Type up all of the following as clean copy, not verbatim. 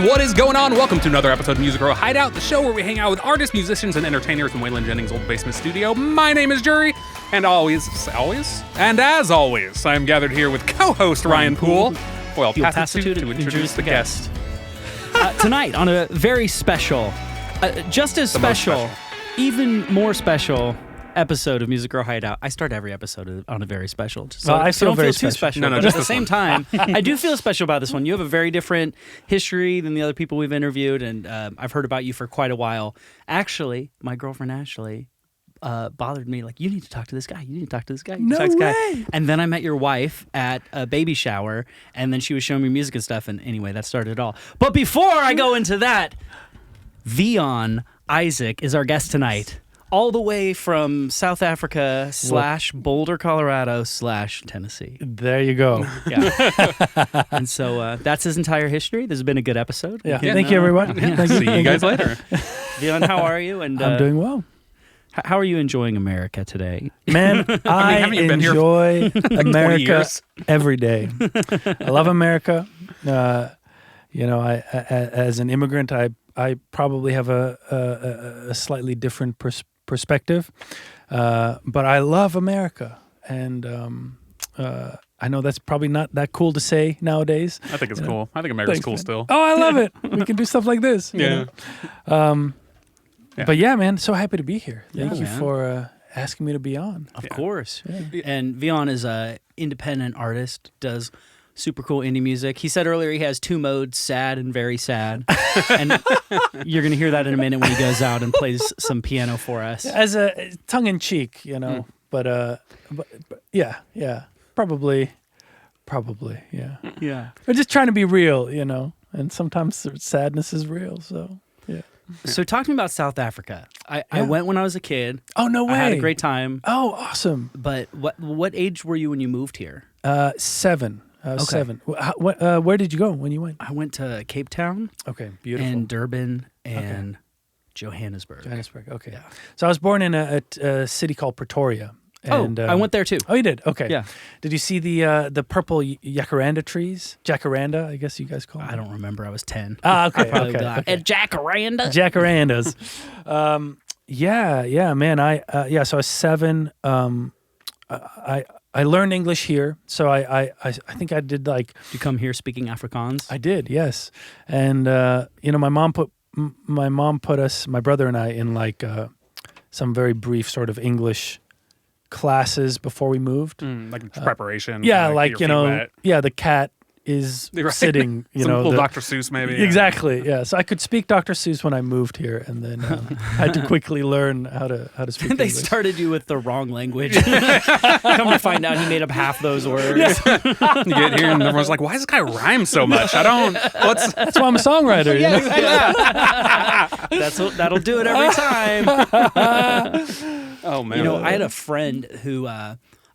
what is going on? Welcome to another episode of Music Row Hideout, the show where we hang out with artists, musicians, and entertainers in Waylon Jennings' old basement studio. My name is Jury, and as always, I am gathered here with co-host Ryan Poole. Well, pass it to introduce the guest. Tonight, on a very special, just as special, even more special episode of Music Row Hideout. I start every episode on a very special. So I feel don't very feel too special. special. But at the same time, I do feel special about this one. You have a very different history than the other people we've interviewed, and I've heard about you for quite a while. Actually, my girlfriend Ashley bothered me, like, you need to talk to this guy. You need to talk to this guy. No way. And then I met your wife at a baby shower, and then she was showing me music and stuff, and anyway, that started it all. But before I go into that, Vian Izak is our guest tonight. All the way from South Africa / Boulder, Colorado / Tennessee. There you go. Yeah. And so that's his entire history. This has been a good episode. Yeah. Thank you, everyone. Yeah. See you guys later. Vian, how are you? And I'm doing well. How are you enjoying America today? Man, I enjoy America every day. I love America. I as an immigrant, I probably have a slightly different perspective, but I love America, and I know that's probably not that cool to say nowadays. I think it's cool. I think America's cool still. Oh, I love it. We can do stuff like this. Yeah. But yeah, man, so happy to be here. Thank you man. for asking me to be on. Of course. Yeah. And Vian is an independent artist, does super cool indie music. He said earlier he has two modes, sad and very sad. And you're going to hear that in a minute when he goes out and plays some piano for us. As a tongue-in-cheek, but yeah, probably, yeah. Yeah. We're just trying to be real, and sometimes sadness is real, so, yeah. So talk to me about South Africa. I went when I was a kid. Oh, no way. I had a great time. Oh, awesome. But what age were you when you moved here? 7. I was Okay. 7. Where did you go when you went? I went to Cape Town Okay, beautiful. and Durban and Johannesburg. Johannesburg, okay. Yeah. So I was born in a city called Pretoria. And, I went there too. Oh, you did? Okay. Yeah. Did you see the purple jacaranda trees? Jacaranda, I guess you guys call them. I don't remember. I was 10. Ah, okay. Probably okay, be like, okay. "A jacaranda?" Jacarandas. Yeah, man. So I was 7. I learned English here, so I think I did like. Did you come here speaking Afrikaans? I did, yes. And my mom put us, my brother and I, in like some very brief sort of English classes before we moved. Like preparation. Yeah, like the cat is sitting, Some little Dr. Seuss maybe. Exactly, yeah. So I could speak Dr. Seuss when I moved here, and then had to quickly learn how to speak They English. started you with the wrong language. Come to find out he made up half those words. You get here and everyone's like, why does this guy rhyme so much? That's why I'm a songwriter. Yeah, that'll do it every time. Oh, man. I had a friend who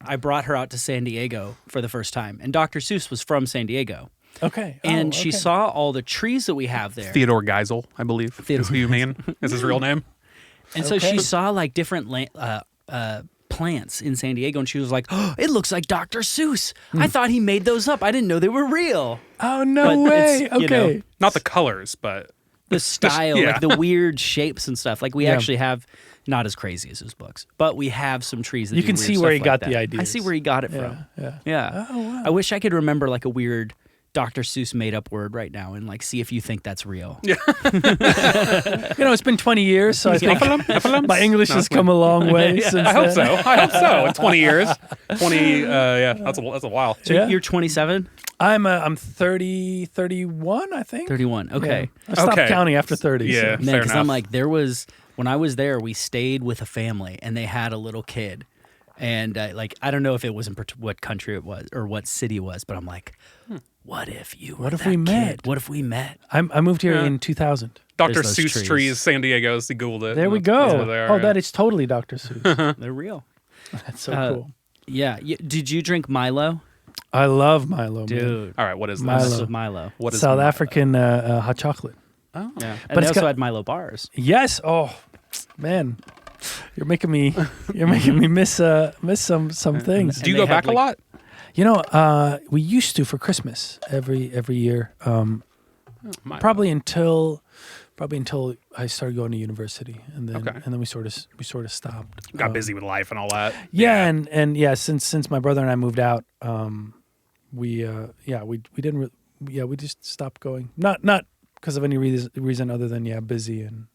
I brought her out to San Diego for the first time, and Dr. Seuss was from San Diego. Okay. And she saw all the trees that we have there. Theodore Geisel, I believe, is who you mean. Is his real name? And so she saw like different plants in San Diego, and she was like, "Oh, it looks like Dr. Seuss. I thought he made those up. I didn't know they were real." Oh, no But way. it's, Okay. Not the colors, but the style, Yeah. like the weird shapes and stuff. Like we actually have, not as crazy as his books, but we have some trees that You do can weird see stuff where he like got that. the ideas. I see where he got it from. Yeah. Oh, wow. I wish I could remember like a weird Dr. Seuss made up word right now and like see if you think that's real. Yeah. It's been 20 years, so I think my English has come a long way since I hope then. so. In 20 years. 20, that's a while. So you're 27? I'm 30, 31, I think. 31. Okay. Yeah. I stopped counting after 30. Yeah. So. Man, Fair because I'm enough. like, when I was there, we stayed with a family and they had a little kid. And I don't know if it was in what country it was or what city it was, but I'm like, what if you were that we kid? met? What if we met? I moved here in 2000. Dr. There's those Seuss trees, San Diego. He Googled it. There we That's go. what they are, That is totally Dr. Seuss. They're real. That's so cool. Yeah. Did you drink Milo? I love Milo, man. Dude. All right, what is Milo. this? This is Milo. What is South Milo? African hot chocolate. Oh. Yeah. And But they it's also got- had Milo bars. Yes. Oh, man. You're making me miss some things. Do you And go they had, back a lot? We used to for Christmas every year. Milo. Probably until I started going to university, and then we sort of stopped. Got busy with life and all that. Yeah, and since my brother and I moved out, we didn't we just stopped going. Not because of any reason other than busy and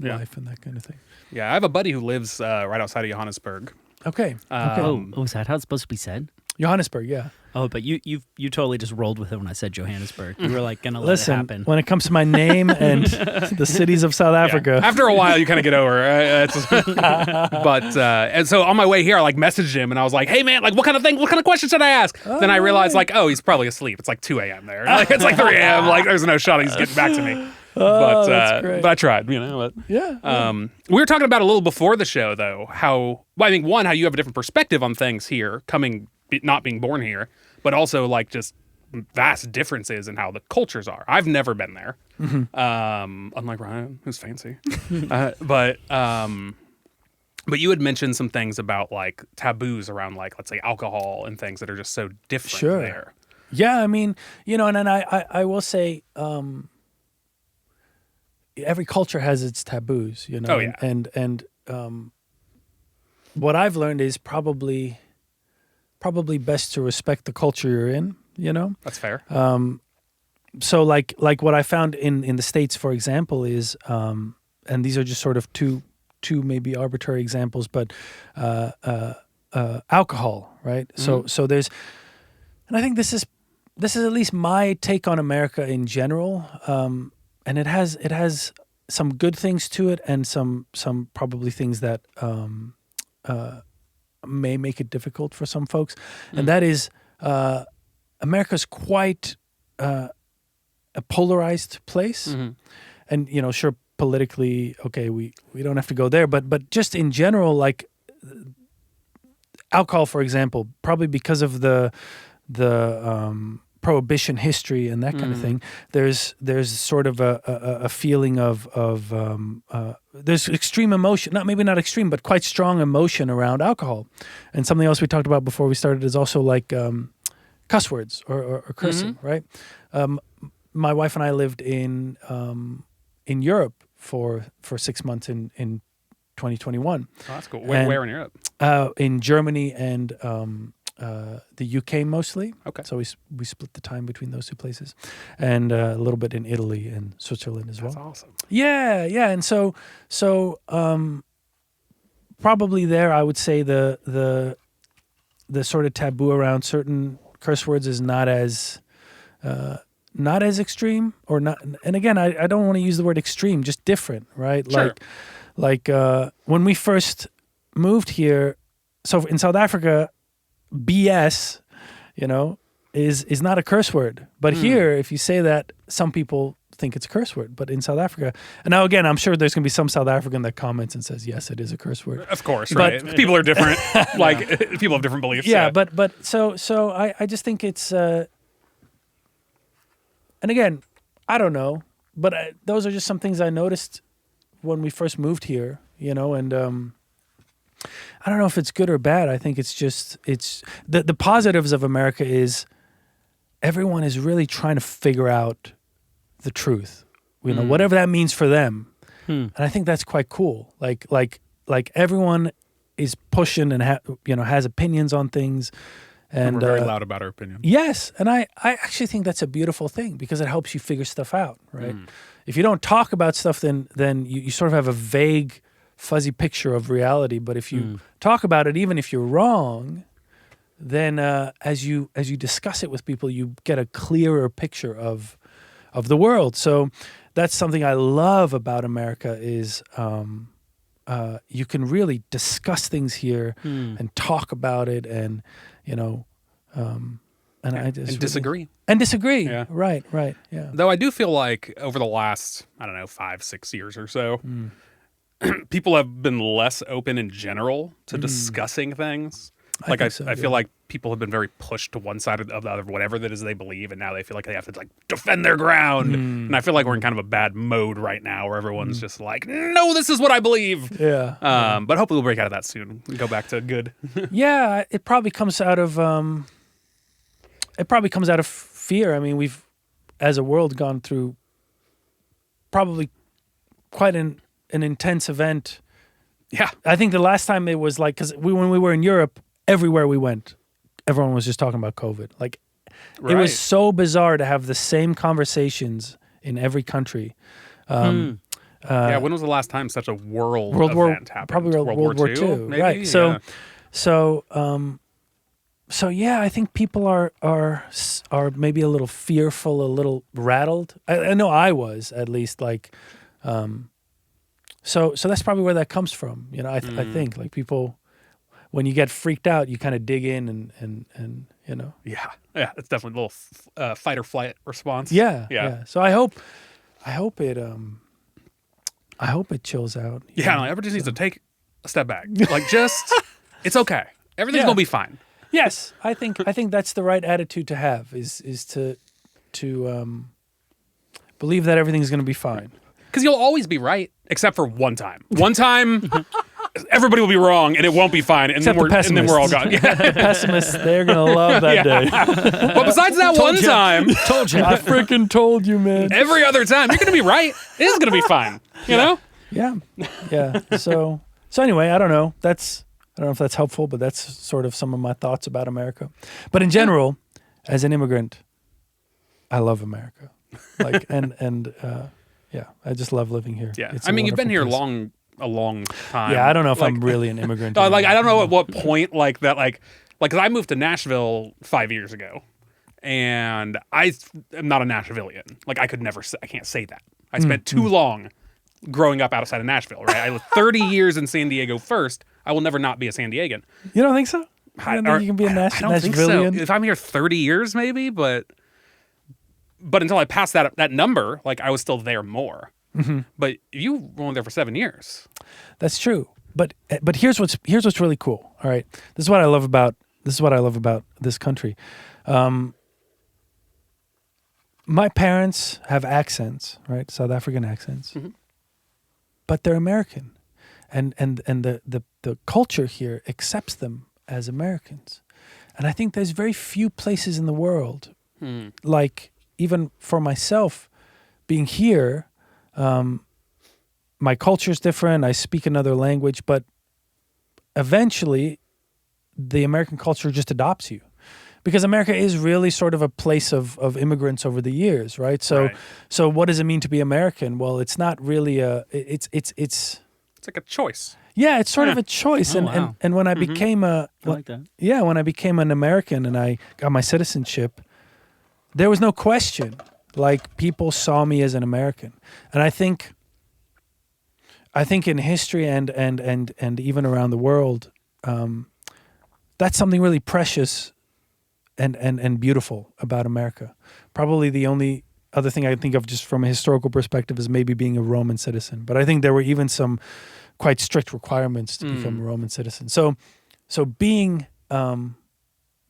life and that kind of thing. Yeah, I have a buddy who lives right outside of Johannesburg. Okay. Is that how it's supposed to be said? Johannesburg, yeah. Oh, but you totally just rolled with it when I said Johannesburg. You were like gonna let it happen. When it comes to my name and the cities of South Africa, after a while you kind of get over it. But and so on my way here, I like messaged him and I was like, "Hey man, like what kind of questions should I ask?" Then I realized like, oh, he's probably asleep. It's like 2 a.m. there. Like, it's like 3 a.m. Like there's no shot he's getting back to me. That's great. But I tried, But, yeah. We were talking about a little before the show though, how you have a different perspective on things here, not being born here, but also like just vast differences in how the cultures are. I've never been there, unlike Ryan, who's fancy. But you had mentioned some things about like taboos around like, let's say, alcohol and things that are just so different there. Yeah, I mean, and I will say, every culture has its taboos, Oh, yeah. and what I've learned is probably best to respect the culture you're in, That's fair. So like what I found in the States, for example, is and these are just sort of two maybe arbitrary examples, but alcohol, right? Mm-hmm. So there's, and I think this is at least my take on America in general, and it has some good things to it and some probably things that may make it difficult for some folks, and that is America's quite a polarized place, and sure, politically, okay, we don't have to go there, but just in general, like alcohol, for example, probably because of the prohibition history and that kind of thing, there's sort of a feeling of there's extreme emotion, maybe not extreme, but quite strong emotion around alcohol. And something else we talked about before we started is also like cuss words or cursing, right? My wife and I lived in Europe for 6 months in 2021. Oh, that's cool. Where in Europe? In Germany and the UK mostly. Okay. So we split the time between those two places, and a little bit in Italy and Switzerland as well. That's awesome. Yeah, and so probably there I would say the sort of taboo around certain curse words is not as extreme, or not. And again, I don't want to use the word extreme, just different, right? Sure. Like when we first moved here, so in South Africa, BS, is not a curse word. But here, if you say that, some people think it's a curse word. But in South Africa, and now again, I'm sure there's going to be some South African that comments and says, yes, it is a curse word. Of course, right? People are different. Like, people have different beliefs. Yeah, but so I just think it's, and again, I don't know, but those are just some things I noticed when we first moved here, and I don't know if it's good or bad. I think it's the positives of America is everyone is really trying to figure out the truth, whatever that means for them. And I think that's quite cool. Like everyone is pushing and has opinions on things, and we're very loud about our opinions. Yes, and I actually think that's a beautiful thing because it helps you figure stuff out, right? If you don't talk about stuff, then you sort of have a vague, fuzzy picture of reality. But if you talk about it, even if you're wrong, then as you discuss it with people, you get a clearer picture of the world. So that's something I love about America is you can really discuss things here and talk about it, and I just disagree. And disagree. Yeah. Right. Yeah. Though I do feel like over the last, 5-6 years or so, people have been less open in general to discussing things. Like I feel like people have been very pushed to one side of the other, whatever that is they believe, and now they feel like they have to like defend their ground. And I feel like we're in kind of a bad mode right now where everyone's just like, no, this is what I believe. Yeah. But hopefully we'll break out of that soon and go back to good. Yeah, it probably comes out of fear. I mean, as a world, gone through probably quite an intense event. Yeah. I think the last time it was like, because when we were in Europe, everywhere we went, everyone was just talking about COVID. Like, it was so bizarre to have the same conversations in every country. When was the last time such a world event happened? Probably World War II, maybe? right? So yeah, I think people are maybe a little fearful, a little rattled. I know I was, at least, like, so that's probably where that comes from. You know, I think, like, people, when you get freaked out, you kind of dig in and you know. Yeah, it's definitely a little fight or flight response. Yeah. So I hope it chills out. Yeah, no, everyone just needs to take a step back. Like, just, it's okay. Everything's gonna be fine. Yes, I think that's the right attitude to have. Is to believe that everything's gonna be fine. Because you'll always be right, except for one time. One time, everybody will be wrong, and it won't be fine, and then we're all gone. Yeah. The pessimists, they're gonna love that day. But besides that time, told you, I freaking told you, man. Every other time, you're gonna be right. It is gonna be fine. You know? Yeah. So anyway, I don't know if that's helpful, but that's sort of some of my thoughts about America. But in general, as an immigrant, I love America. Like, yeah, I just love living here. Yeah, I mean, you've been here a long time. Yeah, I don't know if I'm really an immigrant. Like, I don't know at what point, like, that, like, because I moved to Nashville 5 years ago, and I am not a Nashvilleian. Like, I can't say that. I spent too long growing up outside of Nashville, right? I lived 30 years in San Diego first. I will never not be a San Diegan. You don't think so? I don't think you can be a I don't think so. If I'm here 30 years, maybe, but until I passed that number, like, I was still there more. Mm-hmm. But you were only there for 7 years. That's true. But here's what's really cool. All right, this is what I love about this country. My parents have accents, right? South African accents, but they're American, and the culture here accepts them as Americans, and I think there's very few places in the world, like, even for myself, being here, my culture's different. I speak another language, but eventually, the American culture just adopts you. Because America is really sort of a place of immigrants over the years, right? So what does it mean to be American? Well, it's not really it's like a choice. Yeah, it's sort of a choice. And when I became when I became an American and I got my citizenship, there was no question. Like, people saw me as an American. And I think in history and even around the world, that's something really precious and beautiful about America. Probably the only other thing I think of, just from a historical perspective, is maybe being a Roman citizen. But I think there were even some quite strict requirements to become a Roman citizen. So being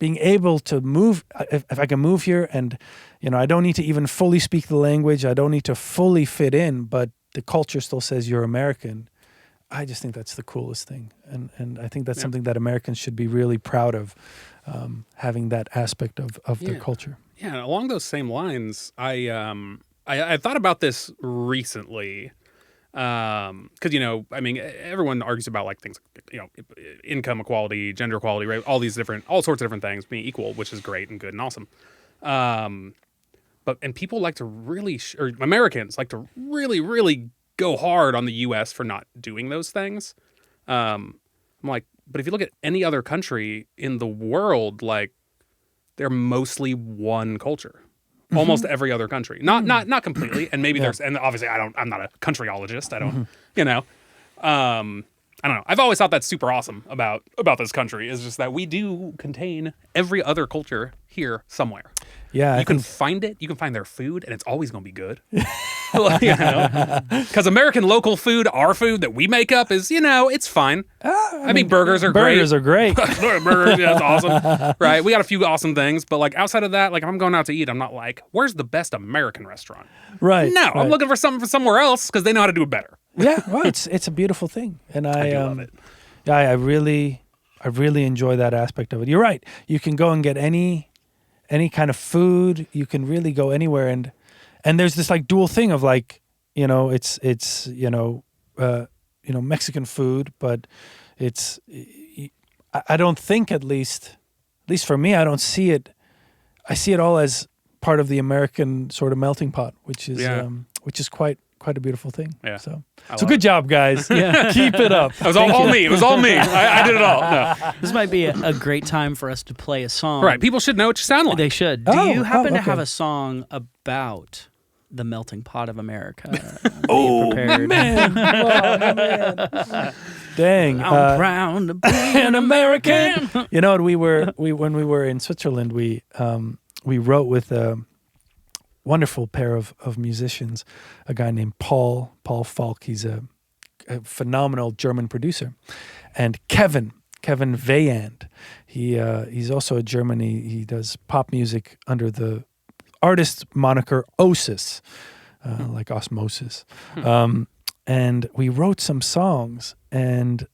able to move, if I can move here, and, you know, I don't need to even fully speak the language, I don't need to fully fit in, but the culture still says you're American. I just think that's the coolest thing, and I think that's something that Americans should be really proud of, having that aspect of their culture. Yeah, along those same lines, I thought about this recently, because, you know, I mean, everyone argues about, like, things, you know, income equality, gender equality, right? All sorts of different things being equal, which is great and good and awesome. But people like to really, or Americans like to really, really go hard on the U.S. for not doing those things. I'm like, but if you look at any other country in the world, like, they're mostly one culture. Almost every other country, not completely, and maybe there's, and obviously I'm not a countryologist. I don't, you know, I don't know. I've always thought that's super awesome about this country, is just that we do contain every other culture here somewhere. Yeah, you can find it. You can find their food, and it's always going to be good. You know, because American local food, our food that we make up, is, you know, it's fine. I mean, burgers are great. Burgers are great. Burgers, yeah, that's awesome. Right? We got a few awesome things, but, like, outside of that, like, if I'm going out to eat, I'm not like, where's the best American restaurant? Right. No, I'm looking for something somewhere else because they know how to do it better. Yeah, well, it's a beautiful thing, and I do love it. Yeah, I really enjoy that aspect of it. You're right. You can go and get any kind of food. You can really go anywhere, and and there's this like dual thing of like, it's Mexican food, but it's, I don't think, at least for me, I don't see it. I see it all as part of the American sort of melting pot, which is quite a beautiful thing. Yeah. So good job, guys. Yeah. Keep it up. It was all me. It was all me. I did it all. No. This might be a great time for us to play a song. Right. People should know what you sound like. They should. Do you happen to have a song about the melting pot of America? Man. Wow, man. Dang. I'm proud to be an American. You know what? When we were in Switzerland, we wrote with a wonderful pair of musicians, a guy named Paul Falk. He's a phenomenal German producer, and Kevin Vian. He's also a German. He does pop music under the artist moniker Osis, like osmosis. And we wrote some songs, and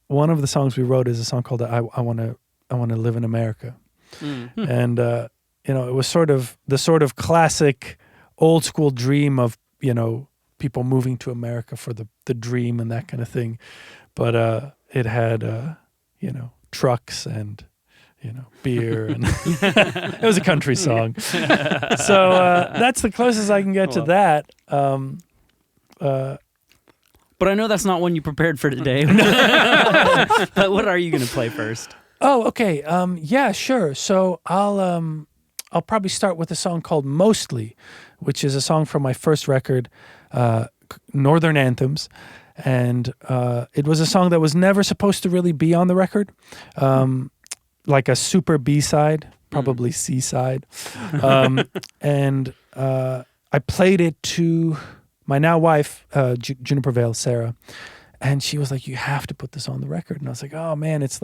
one of the songs we wrote is a song called "I Want to Live in America," and it was sort of the classic old school dream of people moving to America for the dream and that kind of thing, but it had trucks and beer, and it was a country song. So that's the closest I can get to that. But I know that's not one you prepared for today. But what are you going to play first? Oh, okay. Yeah, sure. So I'll probably start with a song called "Mostly," which is a song from my first record, Northern Anthems. And it was a song that was never supposed to really be on the record, like a super B-side, probably C-side. And I played it to my now wife, Juniper Vale, Sarah, and she was like, "You have to put this on the record." And I was like, "Oh man, it's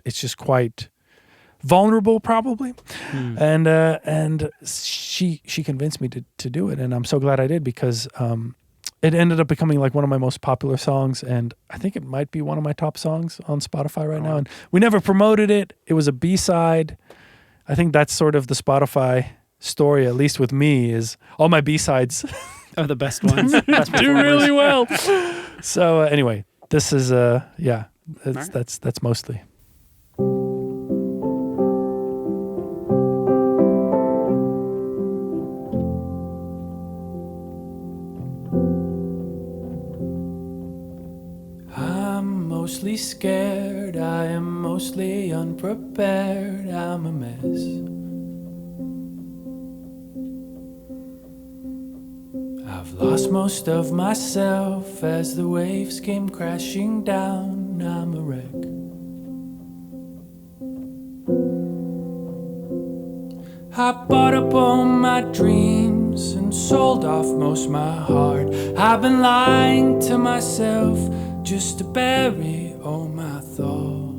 just quite vulnerable, probably." And she convinced me to do it, and I'm so glad I did, because it ended up becoming like one of my most popular songs, and I think it might be one of my top songs on Spotify right now. And we never promoted it. It was a B-side. I think that's sort of the Spotify story, at least with me, is all my B-sides are the best ones. Do really well. So anyway, this is that's Mostly. I'm mostly scared, I am mostly unprepared, I'm a mess. I've lost most of myself as the waves came crashing down, I'm a wreck. I bought up all my dreams and sold off most my heart. I've been lying to myself just to bury all my thoughts.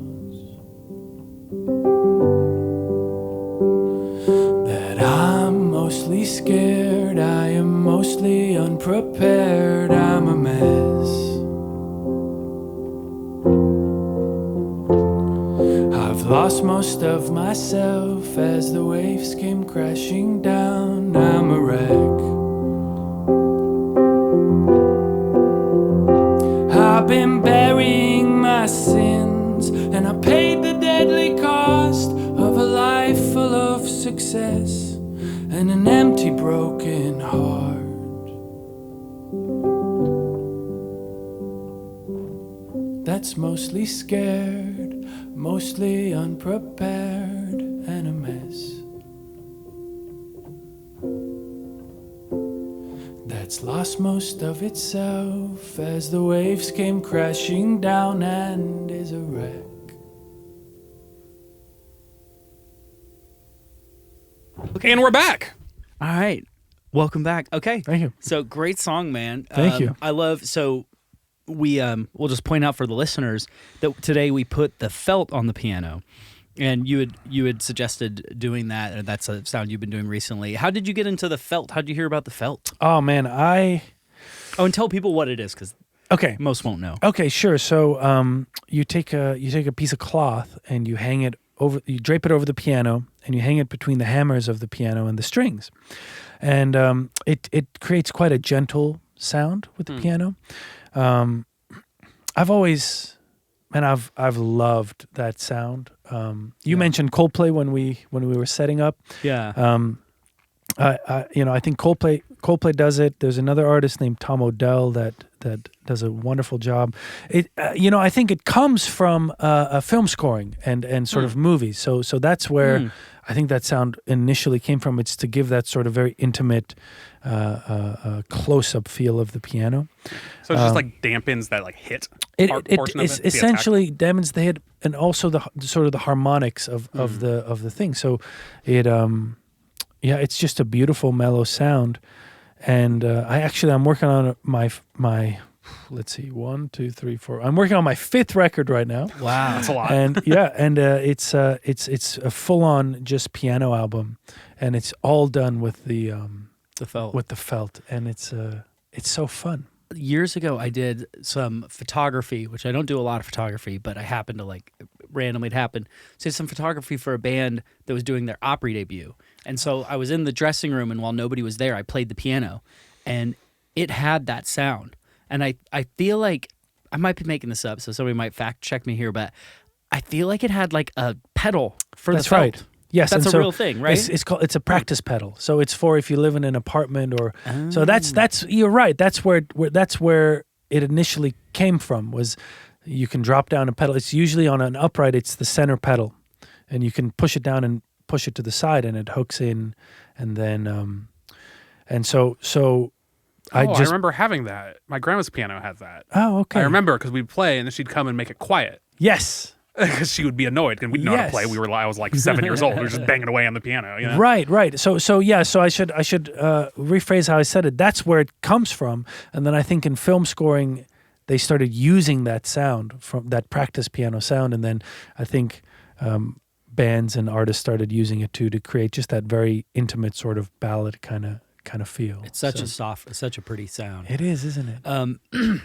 That I'm mostly scared, I am mostly unprepared, I'm a mess. I've lost most of myself as the waves came crashing down, I'm a wreck. I've been burying my sins, and I paid the deadly cost of a life full of success and an empty, broken heart. That's mostly scared, mostly unprepared, and a mess. That's lost most of itself as the waves came crashing down and is a wreck. Okay, and we're back. All right. Welcome back. Okay. Thank you. So great song, man. Thank you. I love, so we'll just point out for the listeners that today we put the felt on the piano. And you had suggested doing that, and that's a sound you've been doing recently. How did you get into the felt? How did you hear about the felt? Oh man, and tell people what it is, because most won't know. Okay, sure. So you take a piece of cloth and you hang it over, you drape it over the piano, and you hang it between the hammers of the piano and the strings, and it creates quite a gentle sound with the piano. I've loved that sound. You mentioned Coldplay when we were setting up. Yeah. I think Coldplay does it. There's another artist named Tom Odell that does a wonderful job. I think it comes from film scoring and sort of movies. So that's where I think that sound initially came from. It's to give that sort of very intimate, close-up feel of the piano. So it just like dampens that like hit portion of it. Essentially dampens the hit and also the sort of the harmonics of the thing. So it it's just a beautiful mellow sound. And I'm working on my let's see, 1, 2, 3, 4. I'm working on my 5th record right now. Wow, that's a lot. And it's a full-on just piano album, and it's all done with the felt, and it's so fun. Years ago, I did some photography, which I don't do a lot of photography, but I happened to randomly it happened. So I did some photography for a band that was doing their Opry debut. And so I was in the dressing room, and while nobody was there, I played the piano, and it had that sound. And I feel like, I might be making this up, so somebody might fact check me here, but I feel like it had like a pedal for the felt. Right. Yes, that's a real thing, right? It's a practice pedal. So it's for if you live in an apartment or so that's you're right. That's where it initially came from. Was you can drop down a pedal. It's usually on an upright. It's the center pedal, and you can push it down and push it to the side, and it hooks in, and then I remember having that. My grandma's piano has that. Oh, okay. I remember because we'd play and then she'd come and make it quiet. Yes. Because she would be annoyed and we'd know how to play. I was like 7 years old. We were just banging away on the piano. You know? Right. So I should rephrase how I said it. That's where it comes from. And then I think in film scoring, they started using that sound from that practice piano sound. And then I think bands and artists started using it too to create just that very intimate sort of ballad kind of feel. It's such a pretty sound. It is, isn't it?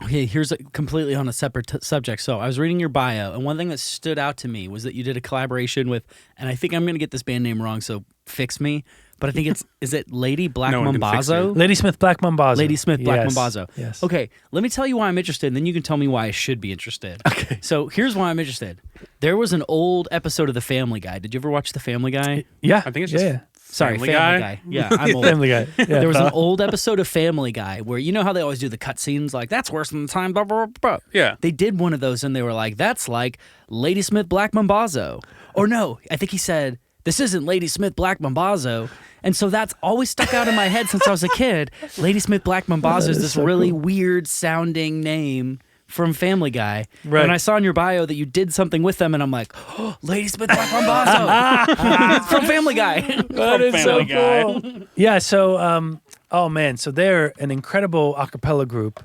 Okay, here's completely on a separate subject. So I was reading your bio, and one thing that stood out to me was that you did a collaboration with, and I think I'm going to get this band name wrong, so fix me, but I think is it Lady Black Mambazo? Ladysmith Black Mambazo. Ladysmith Black Mambazo. Yes. Okay, let me tell you why I'm interested, and then you can tell me why I should be interested. Okay. So here's why I'm interested. There was an old episode of The Family Guy. Did you ever watch The Family Guy? Yeah. I think it's just Family Guy. Yeah, I'm old. Family Guy. Yeah. There was an old episode of Family Guy where you know how they always do the cutscenes, like that's worse than the time. Blah, blah, blah, blah. Yeah. They did one of those, and they were like, "That's like Ladysmith Black Mambazo," or no, I think he said, "This isn't Ladysmith Black Mambazo," and so that's always stuck out in my head since I was a kid. Ladysmith Black Mambazo is this really weird sounding name from Family Guy. Right. And I saw in your bio that you did something with them, and I'm like, oh, Ladysmith Black Mambazo from Family Guy. That is so cool. Yeah, so, oh man, so they're an incredible a cappella group.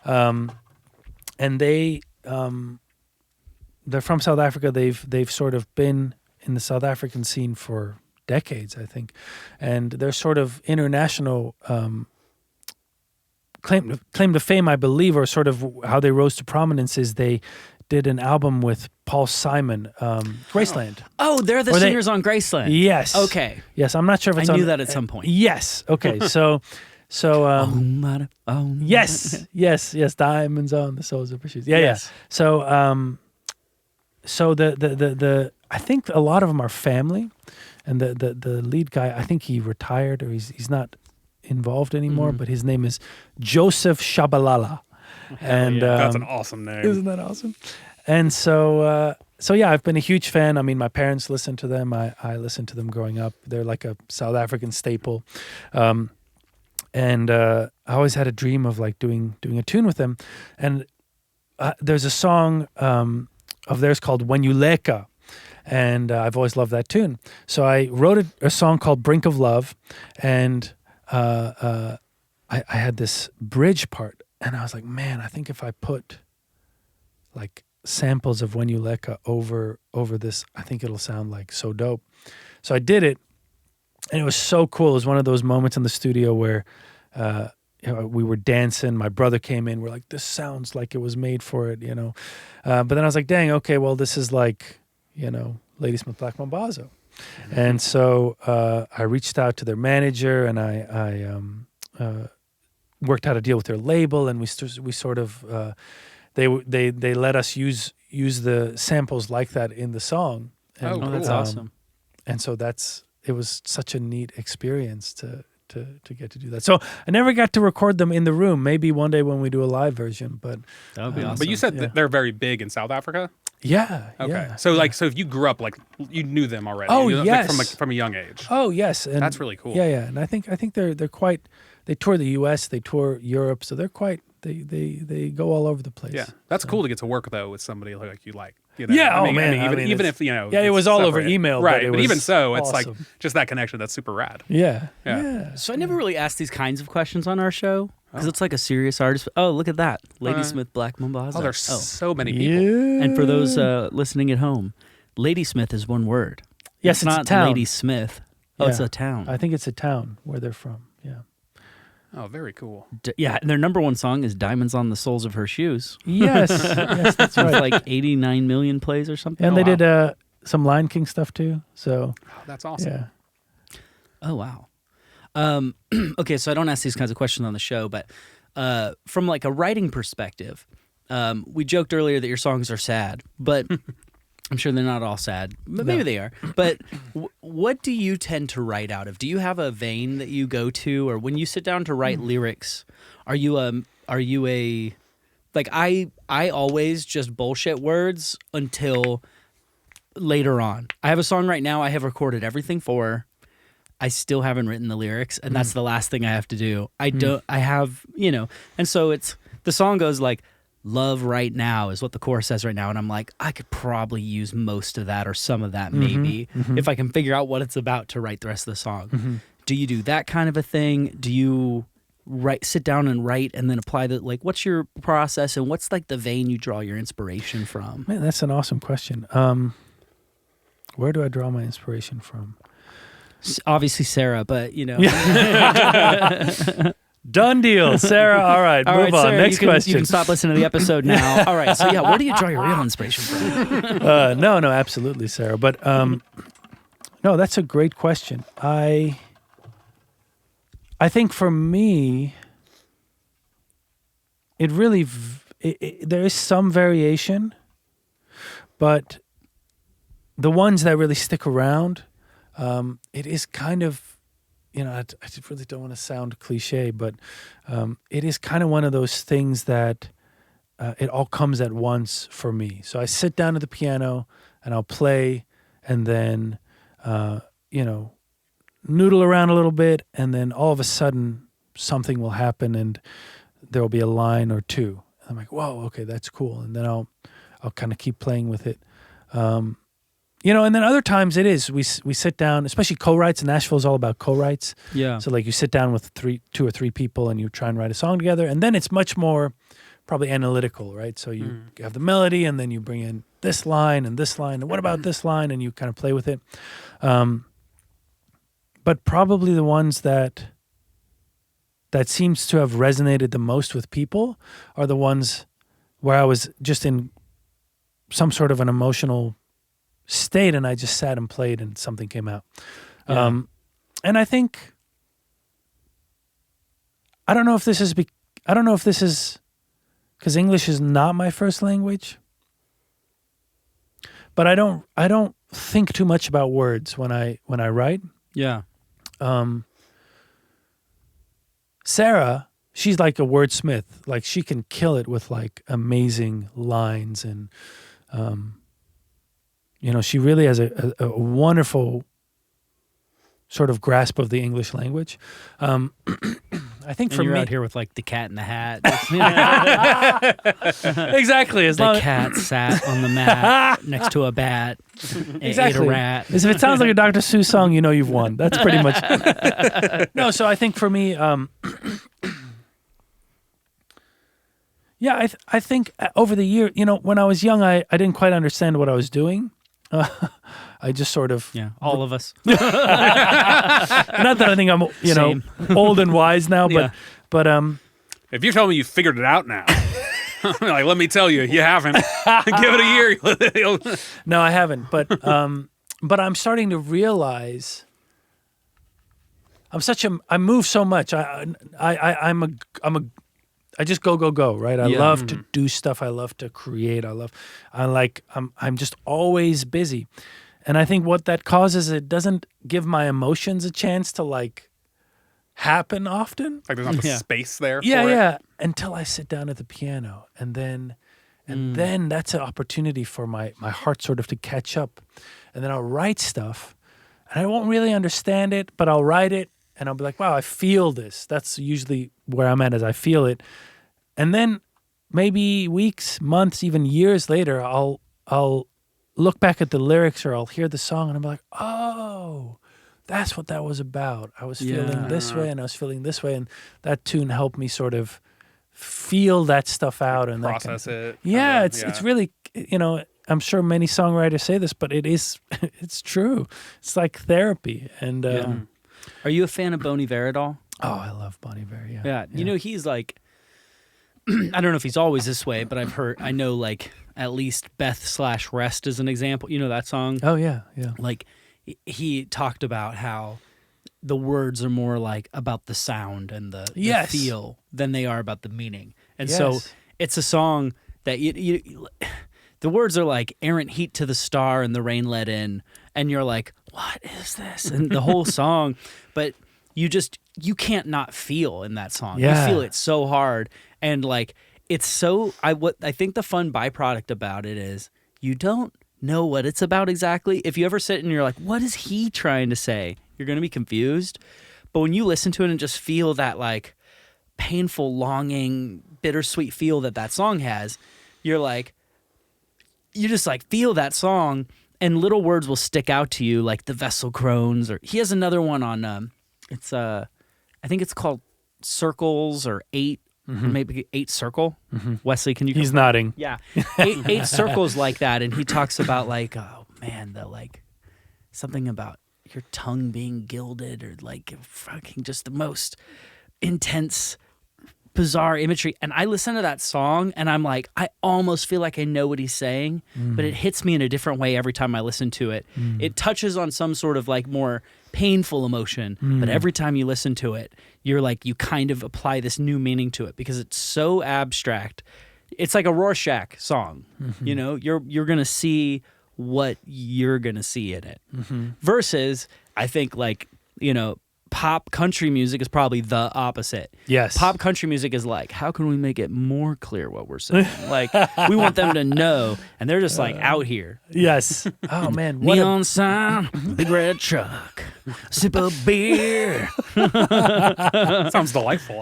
And they're from South Africa. They've sort of been in the South African scene for decades, I think. And they're sort of international claim to fame, I believe, or sort of how they rose to prominence is they did an album with Paul Simon, Graceland. Oh, they're the singers on Graceland. Yes. Okay. Yes, I'm not sure if it's I knew that at some point. Yes. Okay. So yes, diamonds on the soles of her shoes. Yeah, yes. Yeah. So the I think a lot of them are family, and the lead guy, I think he retired or he's not involved anymore, but his name is Joseph Shabalala. And that's an awesome name. Isn't that awesome? And so yeah, I've been a huge fan. I mean, my parents listened to them. I listened to them growing up. They're like a South African staple. And I always had a dream of like doing a tune with them. And there's a song of theirs called When You Leka. And I've always loved that tune. So I wrote a song called Brink of Love, and I had this bridge part, and I was like, man, I think if I put like samples of When You Leka over this, I think it'll sound like so dope. So I did it, and it was so cool. It was one of those moments in the studio where we were dancing. My brother came in. We're like, this sounds like it was made for it, you know. But then I was like, dang, okay, well, this is like, you know, Ladysmith Black Mambazo. And so I reached out to their manager, and I worked out a deal with their label, and we sort of they let us use the samples like that in the song. And, cool. That's awesome. And so it was such a neat experience to get to do that. So I never got to record them in the room. Maybe one day when we do a live version, but That would be awesome. But you said that they're very big in South Africa. yeah. Okay. Yeah. So so if you grew up you knew them already. Oh, You knew, yes. from a young age. Oh yes, and That's really cool. Yeah. And I think they're quite. They tour the U.S., they tour Europe, so they're quite. They go all over the place. Yeah, that's cool to get to work though with somebody like you like. You know? Yeah, even if you know. Yeah, it was all over email, right? but But even so, it's awesome. like just that connection. That's super rad. Yeah. So I never really asked these kinds of questions on our show because it's like a serious artist. Oh, look at that, Ladysmith Black Mambazo. Oh, there's so many people. Yeah. And for those listening at home, Ladysmith is one word. Yes, it's not a town. Ladysmith. Oh, it's Yeah. a town. I think it's a town where they're from. Yeah. Oh, very cool. Yeah, and their number one song is "Diamonds on the Soles of Her Shoes." Yes, yes, that's It's right. like 89 million plays or something. And they wow. did some Lion King stuff too. So Oh, that's awesome. yeah. Oh wow. Okay, so I don't ask these kinds of questions on the show, but from like a writing perspective, we joked earlier that your songs are sad, but I'm sure they're not all sad. But maybe they are. But what do you tend to write out of? Do you have a vein that you go to, or when you sit down to write lyrics, are you a like I always just bullshit words until later on. I have a song right now I have recorded everything for. I still haven't written the lyrics, and that's the last thing I have to do. I have, and so the song goes like, "Love right now" is what the chorus says right now, and I'm like, I could probably use most of that or some of that maybe if I can figure out what it's about to write the rest of the song. Do you do that kind of a thing? Do you sit down and write and then apply what's your process, and what's like the vein you draw your inspiration from? Man, that's an awesome question. Where do I draw my inspiration from? Obviously Sarah, but Done deal, Sarah. All right, All move right, on. Sarah, Next question. You can stop listening to the episode now. All right, so yeah, where do you draw your real inspiration from? No, absolutely, Sarah. But no, that's a great question. I think for me, it really there is some variation, but the ones that really stick around, it is kind of, I really don't want to sound cliche, but it is kind of one of those things that it all comes at once for me. So I sit down at the piano and I'll play, and then, noodle around a little bit, and then all of a sudden something will happen and there will be a line or two. I'm like, whoa, okay, that's cool. And then I'll kind of keep playing with it. And then other times it is, we sit down, especially co-writes. Nashville is all about co-writes. Yeah. So like you sit down with two or three people and you try and write a song together, and then it's much more probably analytical, right? So you have the melody, and then you bring in this line, and what about this line? And you kind of play with it. But probably the ones that seems to have resonated the most with people are the ones where I was just in some sort of an emotional state, and I just sat and played, and something came out. Yeah. And I think, I don't know if this is because English is not my first language, but I don't think too much about words when I write. Yeah. Sarah, she's like a wordsmith. Like, she can kill it with like amazing lines, and she really has a wonderful sort of grasp of the English language. I think for you're me, out here with like the Cat in the Hat. exactly. As long The cat sat on the mat next to a bat. And Exactly. ate a rat. As if it sounds like a Dr. Seuss song, you've won. That's pretty much. No, so I think for me, yeah, I think over the year, when I was young, I didn't quite understand what I was doing. I just sort of, Yeah, all of us. not that I think I'm, Same. old and wise now, Yeah. but If you tell me you figured it out now, let me tell you, you haven't. Give it a year. no, I haven't. But but I'm starting to realize I move so much. I just go, right? I love to do stuff. I love to create. I'm just always busy. And I think what that causes, it doesn't give my emotions a chance to like happen often. Like there's not the space there. Yeah. Until I sit down at the piano, and then that's an opportunity for my heart sort of to catch up. And then I'll write stuff, and I won't really understand it, but I'll write it, and I'll be like, wow, I feel this. That's usually where I'm at, as I feel it. And then maybe weeks, months, even years later, I'll look back at the lyrics, or I'll hear the song, and I'm like, oh, that's what that was about. I was feeling this way, and I was feeling this way, and that tune helped me sort of feel that stuff out and process it. Yeah, it's really, I'm sure many songwriters say this, but it's true. It's like therapy. And are you a fan of Bon Iver at all? Oh, I love Bon Iver. Yeah. He's like, I don't know if he's always this way, but I know like at least Beth/Rest is an example. You know that song? Oh yeah. Like he talked about how the words are more like about the sound and the feel than they are about the meaning. And so it's a song that the words are like errant heat to the star and the rain let in, and you're like, what is this? And the whole song, but you can't not feel in that song. Yeah. You feel it so hard, and like it's so. I think the fun byproduct about it is you don't know what it's about exactly. If you ever sit and you're like, what is he trying to say? You're going to be confused. But when you listen to it and just feel that like painful, longing, bittersweet feel that song has, you're like, you just like feel that song, and little words will stick out to you, like the vessel groans, or he has another one on I think it's called Circles or Eight, or maybe Eight Circle. Wesley, can you? He's nodding. Yeah, eight circles like that, and he talks about like, oh man, the like something about your tongue being gilded, or like fucking just the most intense, bizarre imagery. And I listen to that song and I'm like, I almost feel like I know what he's saying, but it hits me in a different way every time I listen to it. It touches on some sort of like more painful emotion, but every time you listen to it, you're like, you kind of apply this new meaning to it because it's so abstract. It's like a Rorschach song. You know, you're going to see what you're going to see in it. Versus, I think like, pop country music is probably the opposite. Yes. Pop country music is like, how can we make it more clear what we're saying? Like, we want them to know, and they're just like out here. Yes. Oh man. Neon sign, big red truck, sip of beer. Sounds delightful.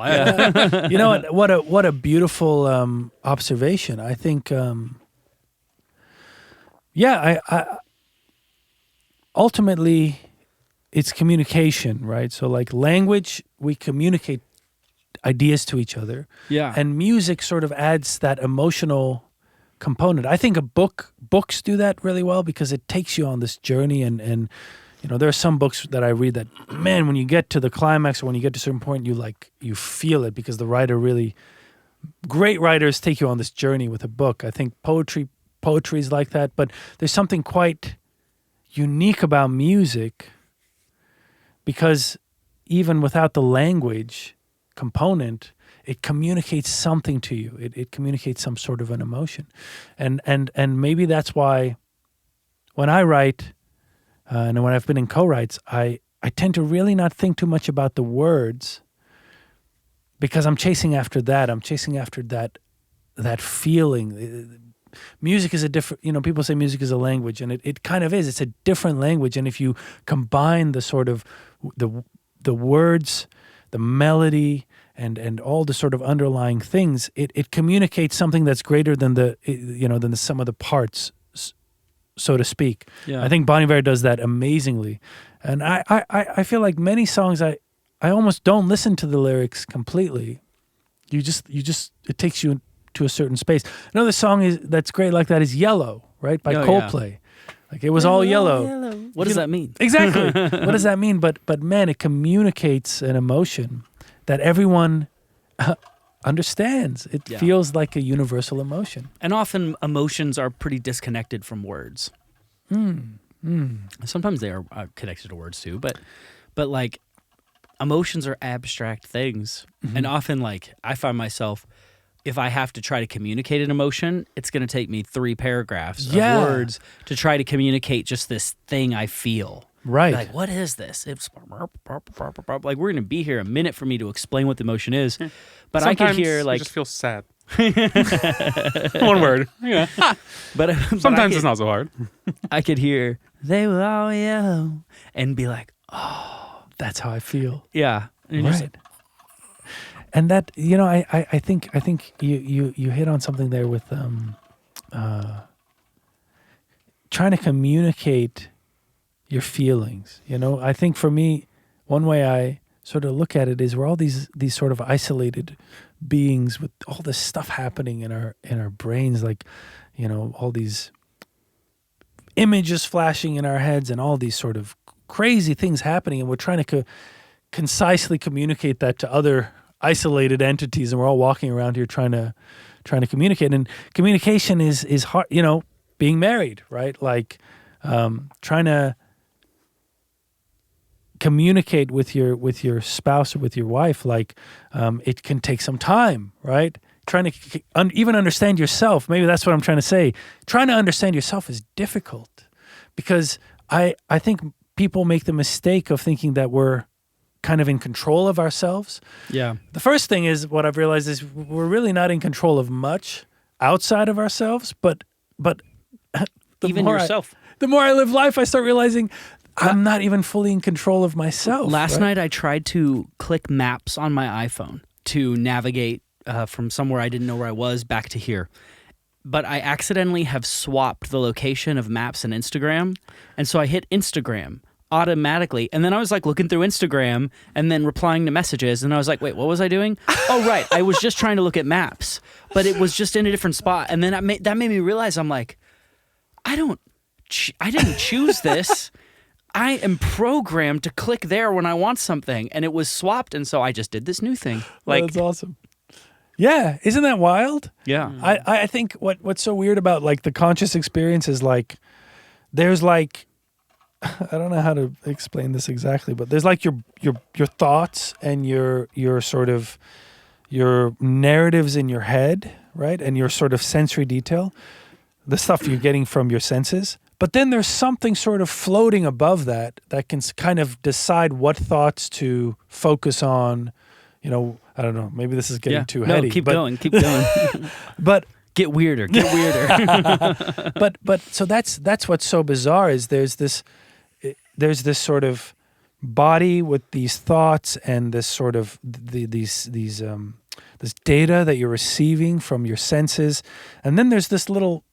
You know what a beautiful observation. I think. I ultimately, it's communication, right? So like language, we communicate ideas to each other. Yeah. And music sort of adds that emotional component. I think books do that really well because it takes you on this journey, and there are some books that I read that, man, when you get to the climax or when you get to a certain point, you feel it because the writer great writers take you on this journey with a book. I think poetry is like that, but there's something quite unique about music because even without the language component, it communicates something to you. It communicates some sort of an emotion. And maybe that's why when I write, and when I've been in co-writes, I tend to really not think too much about the words because I'm chasing after that. I'm chasing after that feeling. Music is a different, people say music is a language, and it kind of is. It's a different language. And if you combine the sort of the words, the melody, and all the sort of underlying things, it communicates something that's greater than than the sum of the parts, so to speak. Yeah. I think Bon Iver does that amazingly. And I feel like many songs I almost don't listen to the lyrics completely. You just it takes you to a certain space. Another song that's great like that is Yellow, right? By Coldplay. Yeah. Like it was all yellow. What does that mean? Exactly. What does that mean? But man, it communicates an emotion that everyone understands. It feels like a universal emotion. And often emotions are pretty disconnected from words. Sometimes they are connected to words too, but like emotions are abstract things, and often like I find myself, if I have to try to communicate an emotion, it's going to take me 3 paragraphs of words to try to communicate just this thing I feel. Right. Like, what is this? It's like, we're going to be here a minute for me to explain what the emotion is. But Sometimes I could hear like, you just feel sad. One word. Yeah. but Sometimes it's not so hard. I could hear they were all yellow and be like, oh, That's how I feel. yeah. And you're just Right. And that, I think you hit on something there with trying to communicate your feelings. I think for me, one way I sort of look at it is we're all these sort of isolated beings with all this stuff happening in our brains, like, all these images flashing in our heads and all these sort of crazy things happening, and we're trying to concisely communicate that to other isolated entities, and we're all walking around here trying to communicate. And communication is hard, being married, right? Like trying to communicate with your spouse or with your wife, like it can take some time, right? Trying to even understand yourself, maybe that's what I'm trying to say. Trying to understand yourself is difficult because I think people make the mistake of thinking that we're kind of in control of ourselves. yeah. The first thing is, what I've realized is we're really not in control of much outside of ourselves, but Even more yourself. the more I live life, I start realizing I'm not even fully in control of myself. Last night I tried to click maps on my iPhone to navigate from somewhere I didn't know where I was back to here. But I accidentally have swapped the location of maps and Instagram. And so I hit Instagram automatically. And then I was like looking through Instagram and then replying to messages. And I was like, wait, what was I doing? Oh, right. I was just trying to look at maps, but it was just in a different spot. And then that made me realize, I'm like, I didn't choose this. I am programmed to click there when I want something, and it was swapped, and so I just did this new thing. Like, that's awesome. Yeah, isn't that wild? yeah, I think what's so weird about like the conscious experience is like there's like I don't know how to explain this exactly, but there's like your thoughts and your sort of your narratives in your head, right? And your sort of sensory detail, the stuff you're getting from your senses. But then there's something sort of floating above that can kind of decide what thoughts to focus on. I don't know. Maybe this is getting too heady. No, keep going. But get weirder. but so that's what's so bizarre is there's this sort of body with these thoughts and this sort of this data that you're receiving from your senses, and then there's this little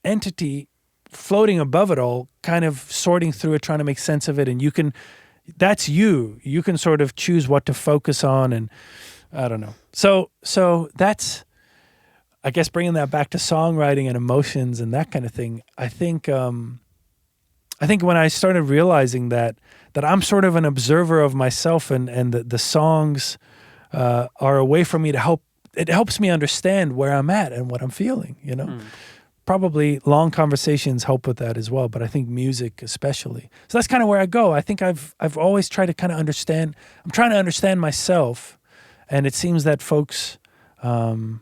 entity floating above it all, kind of sorting through it, trying to make sense of it, and that's you can sort of choose what to focus on, and I don't know. So that's, I guess, bringing that back to songwriting and emotions and that kind of thing. I think when I started realizing that I'm sort of an observer of myself, and the songs are a way for me to help. It helps me understand where I'm at and what I'm feeling. Probably long conversations help with that as well, but I think music especially. So that's kind of where I go. I think I've always tried to kind of understand. I'm trying to understand myself, and it seems that folks have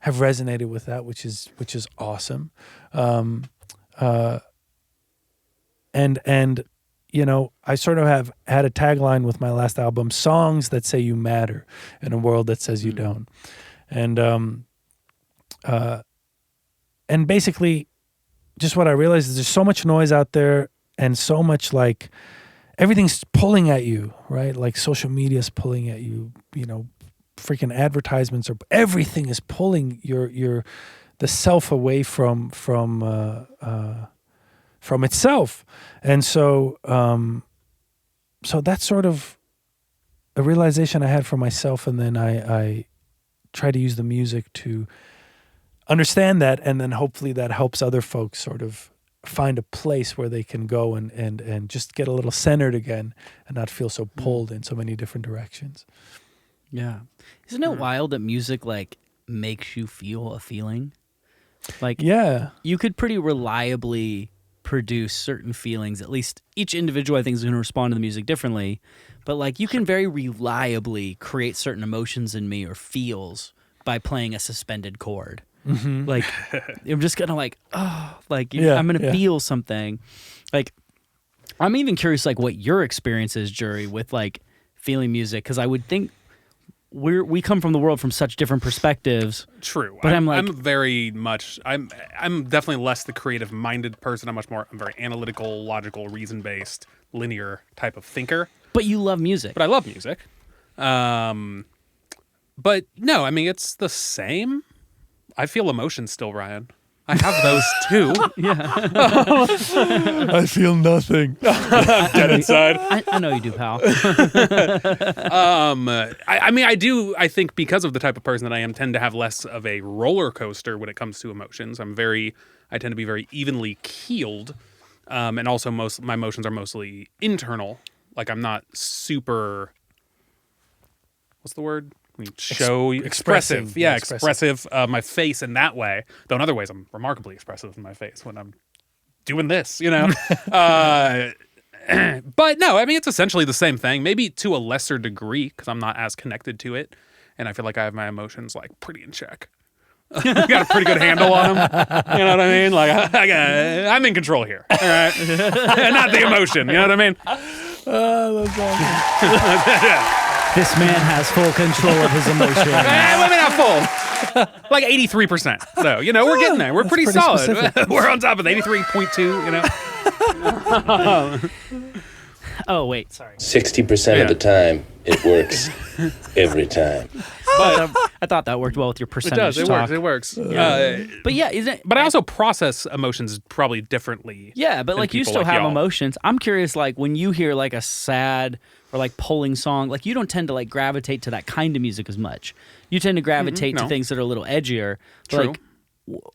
resonated with that, which is awesome. And I sort of have had a tagline with my last album: songs that say you matter in a world that says you don't. And basically, just what I realized is there's so much noise out there, and so much like everything's pulling at you, right? Like social media's pulling at you, freaking advertisements, or everything is pulling the self away from itself. And so that's sort of a realization I had for myself, and then I try to use the music to understand that, and then hopefully that helps other folks sort of find a place where they can go and just get a little centered again and not feel so pulled in so many different directions. Yeah. Isn't it wild that music like makes you feel a feeling? Like, yeah, you could pretty reliably produce certain feelings. At least each individual, I think, is going to respond to the music differently. But like, you can very reliably create certain emotions in me or feels by playing a suspended chord. Mm-hmm. Like, I'm just gonna like, I'm gonna feel something. Like, I'm even curious, like, what your experience is, Jury, with like feeling music, because I would think we come from the world from such different perspectives. True, but I'm definitely less the creative-minded person. I'm very analytical, logical, reason-based, linear type of thinker. But you love music. But I love music. But no, I mean, it's the same. I feel emotions still, Ryan. I have those too. Yeah. I feel nothing. I'm dead inside. I know you do, pal. I mean, I do. I think because of the type of person that I am, tend to have less of a roller coaster when it comes to emotions. I tend to be very evenly keeled, and also my emotions are mostly internal. Like, I'm not super. What's the word? Expressive. Yeah, expressive. My face in that way. Though in other ways, I'm remarkably expressive in my face when I'm doing this, you know? But no, I mean, it's essentially the same thing, maybe to a lesser degree, because I'm not as connected to it. And I feel like I have my emotions, like, pretty in check. I got a pretty good handle on them. You know what I mean? Like, I'm in control here. All right? Not the emotion. You know what I mean? Oh, that's awesome. This man has full control of his emotions. Maybe not full. Like 83%. So, you know, we're getting there. We're pretty solid. We're on top of 83.2, you know. Oh, wait. Sorry. 60% of the time, it works. Every time. But I thought that worked well with your percentage talk. It works. But yeah, isn't it? But I also process emotions probably differently. Yeah, but like, you still have emotions. I'm curious, like, when you hear like a sad or like pulling song, like, you don't tend to like gravitate to that kind of music as much. You tend to gravitate to things that are a little edgier. But, True. like,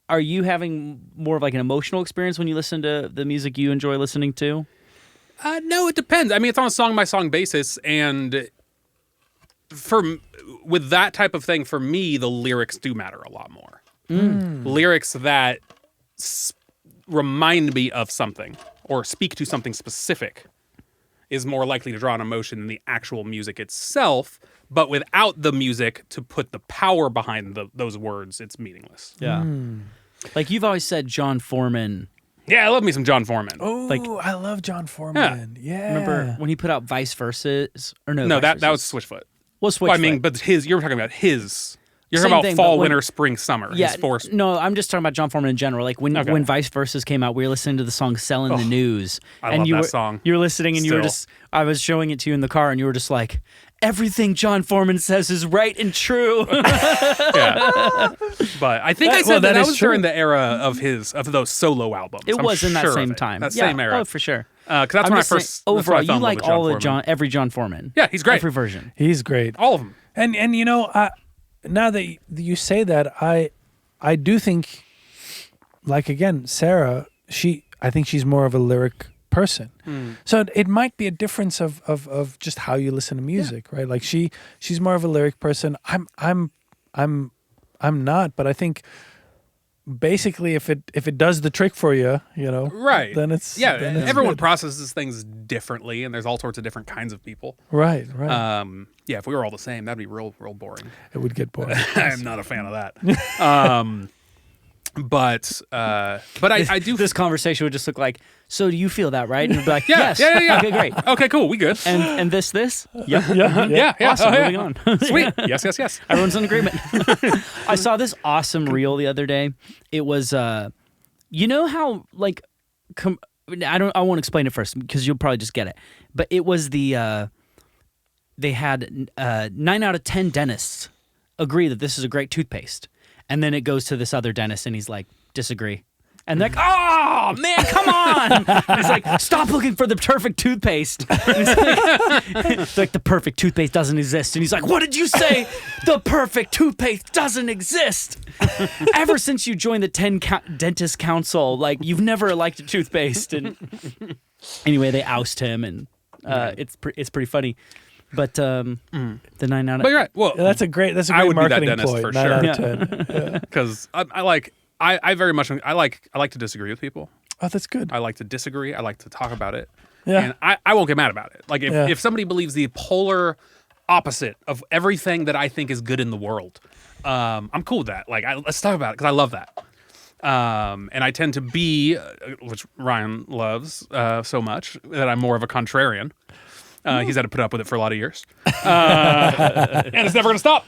are you having more of like an emotional experience when you listen to the music you enjoy listening to? No, it depends. I mean, it's on a song-by-song basis, and with that type of thing, for me, the lyrics do matter a lot more. Lyrics that remind me of something or speak to something specific is more likely to draw an emotion than the actual music itself. But without the music to put the power behind those words, it's meaningless. Yeah. Like, you've always said John Foreman. Yeah, I love me some John Foreman. Oh, like, I love John Foreman. Yeah. Remember when he put out Vice Verses? Or no, that was Switchfoot. Well, Switchfoot. Well, I mean, but you were talking about his. You're talking about fall, winter, spring, summer. Yeah, no, I'm just talking about John Foreman in general. Like, when Vice Verses came out, we were listening to the song "Selling the News." I love that song. You were listening, and you were just. I was showing it to you in the car, and you were just like, "Everything John Foreman says is right and true." Yeah, but I think I said that was during the era of those solo albums. It was in that same time. That same era. Oh, for sure. Because that's when I first. Overall, you like all of every John Foreman. Yeah, he's great. Every version. He's great. All of them. And you know, now that you say that, I do think, like, again, Sarah, I think she's more of a lyric person. So it might be a difference of just how you listen to music, right? Like, she's more of a lyric person. I'm not, but I think basically if it does the trick for you, you know, right, then it's everyone good. processes things differently, and there's all sorts of different kinds of people. Right. Yeah, if we were all the same, that'd be real boring. It would get boring. I'm not a fan of that. But I do. This conversation would just look like, so do you feel that, right? And you'd be like, yeah, yes. Yeah. Okay, great. Okay, cool. We good. And this? Yep. Yeah. Awesome. Moving on. Sweet. Yes. Everyone's in agreement. I saw this awesome reel the other day. It was, you know how, like, I won't explain it first because you'll probably just get it. But it was they had 9 out of 10 dentists agree that this is a great toothpaste. And then it goes to this other dentist, and he's like, disagree. And they're like, oh, man, come on. He's like, stop looking for the perfect toothpaste. It's like, the perfect toothpaste doesn't exist. And he's like, what did you say? The perfect toothpaste doesn't exist. Ever since you joined the 10 Dentist Council, like, you've never liked a toothpaste. And anyway, they oust him, and it's pretty funny. But the 9 out of... But you're right. Well, that's a great marketing ploy. 9 out of 10. Because I very much like to disagree with people. Oh, that's good. I like to disagree. I like to talk about it. Yeah. And I won't get mad about it. Like if somebody believes the polar opposite of everything that I think is good in the world, I'm cool with that. Like let's talk about it because I love that. And I tend to be, which Ryan loves so much, that I'm more of a contrarian. He's had to put up with it for a lot of years. And it's never going to stop.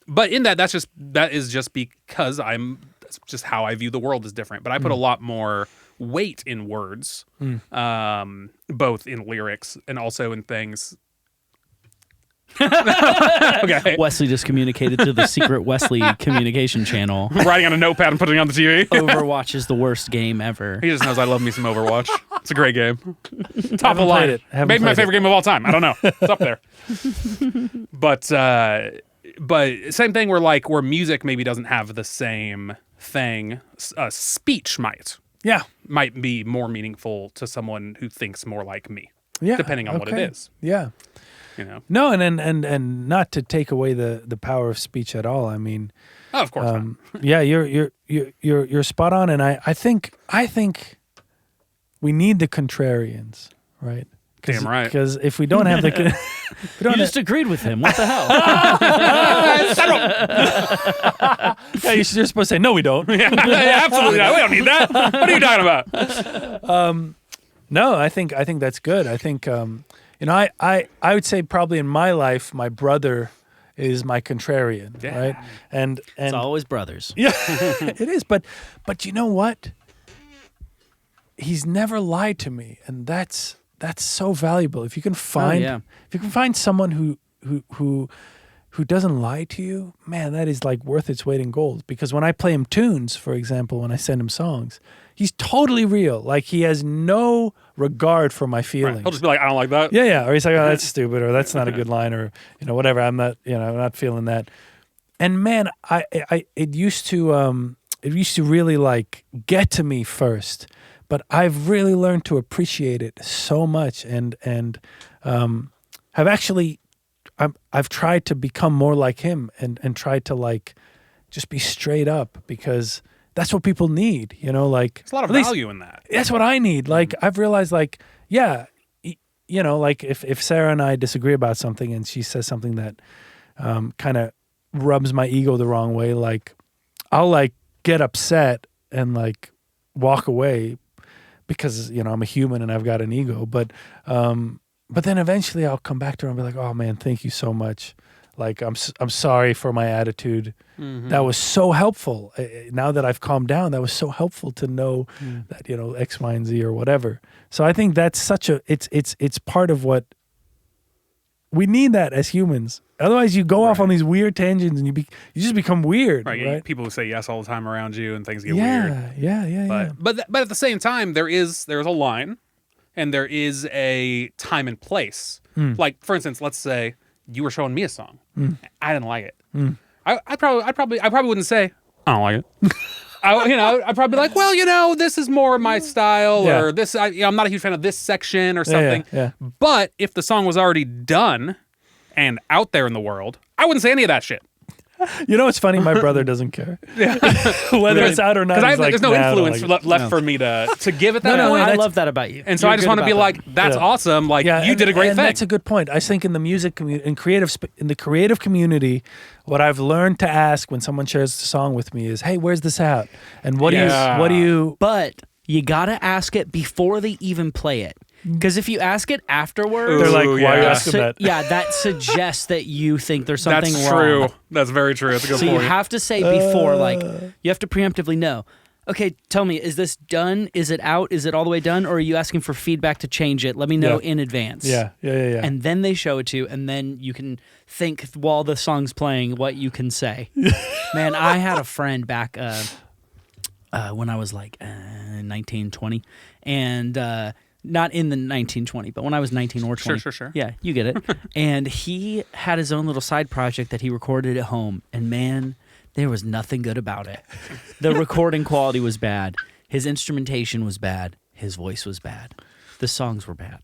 But in that is just because that's just how I view the world is different. But I put a lot more weight in words, both in lyrics and also in things. Okay. Wesley just communicated to the secret Wesley communication channel. Writing on a notepad and putting it on the TV. Overwatch is the worst game ever. He just knows I love me some Overwatch. It's a great game. Top of the line. Maybe my favorite game of all time. I don't know. It's up there. But same thing where music maybe doesn't have the same thing. Speech might be more meaningful to someone who thinks more like me. Yeah. Depending on what it is. Yeah. You know. No, and not to take away the power of speech at all. I mean, oh, of course not. Yeah, you're spot on, and I think we need the contrarians, right? Damn right. Because if we don't have the, you just agreed with him. What the hell? Yeah, you're supposed to say no, we don't. Yeah, absolutely not. We don't need that. What are you talking about? No, I think that's good. I think. I would say probably in my life, my brother is my contrarian, right? And it's always brothers. Yeah, it is. But you know what? He's never lied to me, and that's so valuable. If you can find someone who doesn't lie to you, man, that is like worth its weight in gold. Because when I play him tunes, for example, when I send him songs, he's totally real. Like he has no regard for my feelings. Right. He'll just be like, I don't like that. Yeah. Or he's like, oh, that's stupid, or that's not a good line, or whatever. I'm not feeling that. And man, it used to really like get to me first, but I've really learned to appreciate it so much, and have actually. I've tried to become more like him and tried to like just be straight up, because that's what people need, like there's a lot of value in that. That's what I need. Like I've realized like, like if Sarah and I disagree about something and she says something that kind of rubs my ego the wrong way, like I'll like get upset and like walk away because, I'm a human and I've got an ego, but then eventually I'll come back to her and be like, "Oh man, thank you so much. Like I'm sorry for my attitude. Mm-hmm. That was so helpful. Now that I've calmed down, that was so helpful to know that X, Y, and Z or whatever." So I think that's such it's part of what we need, that as humans. Otherwise, you go off on these weird tangents and you just become weird. Right? People who say yes all the time around you and things get weird. Yeah. But at the same time, there's a line. And there is a time and place. Like, for instance, let's say you were showing me a song. I didn't like it. I probably wouldn't say I don't like it. I'd probably be like, well, this is more my style, or this. I'm not a huge fan of this section or something. Yeah. But if the song was already done and out there in the world, I wouldn't say any of that shit. It's funny. My brother doesn't care whether it's out or not. Because there's no influence left for me to give it that. No, I love that about you. And so I just want to be like, that's awesome. Like you did a great thing. That's a good point. I think in the music community, in the creative community, what I've learned to ask when someone shares a song with me is, "Hey, where's this out? And what do you?" But you gotta ask it before they even play it. Because if you ask it afterwards, they're like, "Why are you asking that?" Yeah, that suggests that you think there's something That's wrong. True. That's very true. That's a good point. So you have to say before, you have to preemptively know. Okay, tell me, is this done? Is it out? Is it all the way done? Or are you asking for feedback to change it? Let me know in advance. Yeah. And then they show it to you, and then you can think while the song's playing what you can say. Man, I had a friend back when I was like 19, 20, and not in the 1920, but when I was 19 or 20. Sure. Yeah, you get it. And he had his own little side project that he recorded at home. And man, there was nothing good about it. The recording quality was bad. His instrumentation was bad. His voice was bad. The songs were bad.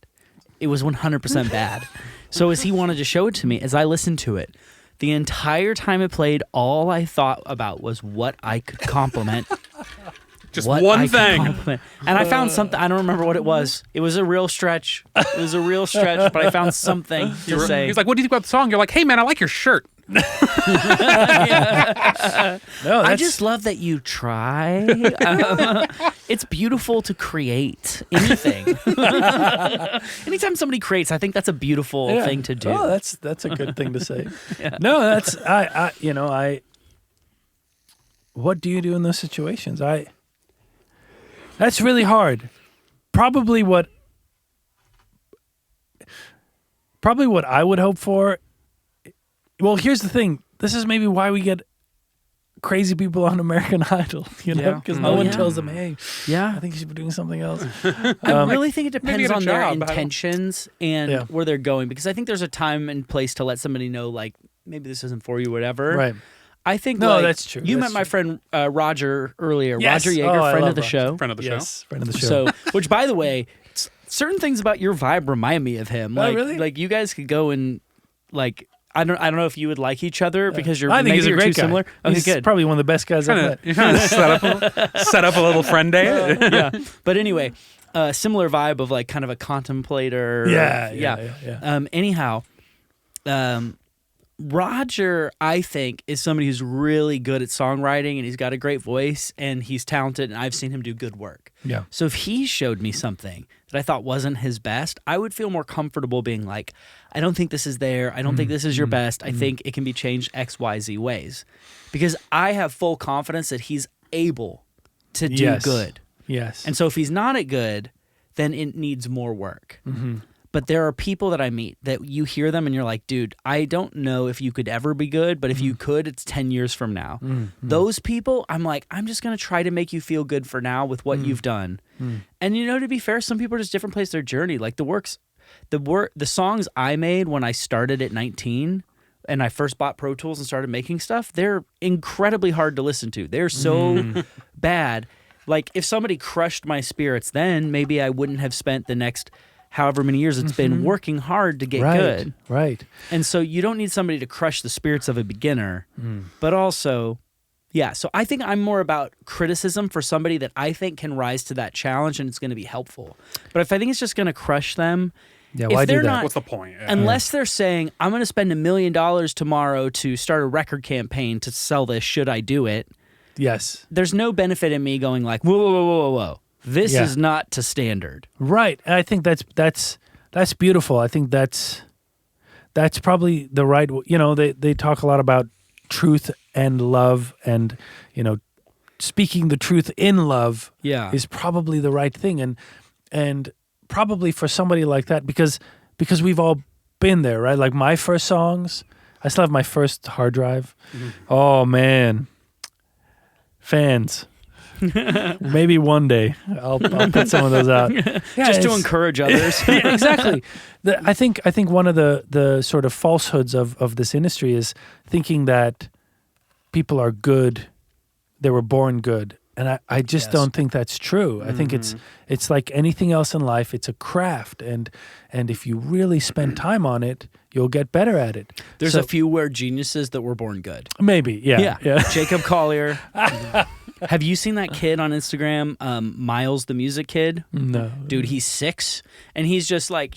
It was 100% bad. So as he wanted to show it to me, as I listened to it, the entire time it played, all I thought about was what I could compliment Just what one I can thing. compliment. And I found something. I don't remember what it was. It was a real stretch. But I found something to say. He's like, what do you think about the song? You're like, hey, man, I like your shirt. No, I just love that you try. It's beautiful to create anything. Anytime somebody creates, I think that's a beautiful thing to do. Oh, that's a good thing to say. No, that's I what do you do in those situations? That's really hard. Probably what I would hope for. Well, here's the thing. This is maybe why we get crazy people on American Idol, because no one tells them, hey, I think you should be doing something else. I really think it depends on their job, intentions and where they're going, because I think there's a time and place to let somebody know, like, maybe this isn't for you, whatever. Right. I think that's true. You That's met my friend Roger earlier. Yes. Roger Yeager, friend of the Roger. show. Friend of the show. Yes, friend of the show. So, which by the way, certain things about your vibe remind me of him. Like, really? Like you guys could go and like I don't know if you would like each other because I think he's a great guy. similar. Okay, He's good. probably one of the best guys I've met. You're trying to set up a little friend day. Yeah. But anyway, similar vibe of like kind of a contemplator. Yeah. Anyhow, Roger, I think, is somebody who's really good at songwriting, and he's got a great voice, and he's talented, and I've seen him do good work. Yeah. So if he showed me something that I thought wasn't his best, I would feel more comfortable being like, I don't think this is there. I don't think this is your best. I think it can be changed X, Y, Z ways. Because I have full confidence that he's able to do good. Yes. And so if he's not at good, then it needs more work. Mm-hmm. But there are people that I meet that you hear them and you're like, dude, I don't know if you could ever be good, but if you could, it's 10 years from now. Those people, I'm like, I'm just going to try to make you feel good for now with what you've done. And to be fair, some people are just different place in their journey. Like the songs I made when I started at 19 and I first bought Pro Tools and started making stuff, they're incredibly hard to listen to. They're so bad. Like if somebody crushed my spirits then, maybe I wouldn't have spent the next however many years it's been working hard to get good. Right. And so you don't need somebody to crush the spirits of a beginner, but also, so I think I'm more about criticism for somebody that I think can rise to that challenge and it's going to be helpful. But if I think it's just going to crush them, why do that? What's the point? Yeah. Unless they're saying, I'm going to spend $1 million tomorrow to start a record campaign to sell this, should I do it? Yes. There's no benefit in me going like, whoa. This is not to standard. Right. And I think that's beautiful. I think that's probably the right, they talk a lot about truth and love and, speaking the truth in love is probably the right thing. And probably for somebody like that, because we've all been there, right? Like my first songs, I still have my first hard drive. Oh man. Fans. Maybe one day I'll put some of those out. Just to encourage others. Exactly. I think one of the sort of falsehoods of this industry is thinking that people are good, they were born good. And I just don't think that's true. I think it's like anything else in life, it's a craft. And if you really spend time on it, you'll get better at it. There's a few weird geniuses that were born good. Maybe, yeah. Jacob Collier. Have you seen that kid on Instagram, Miles the music kid? No. Dude, he's 6, and he's just like,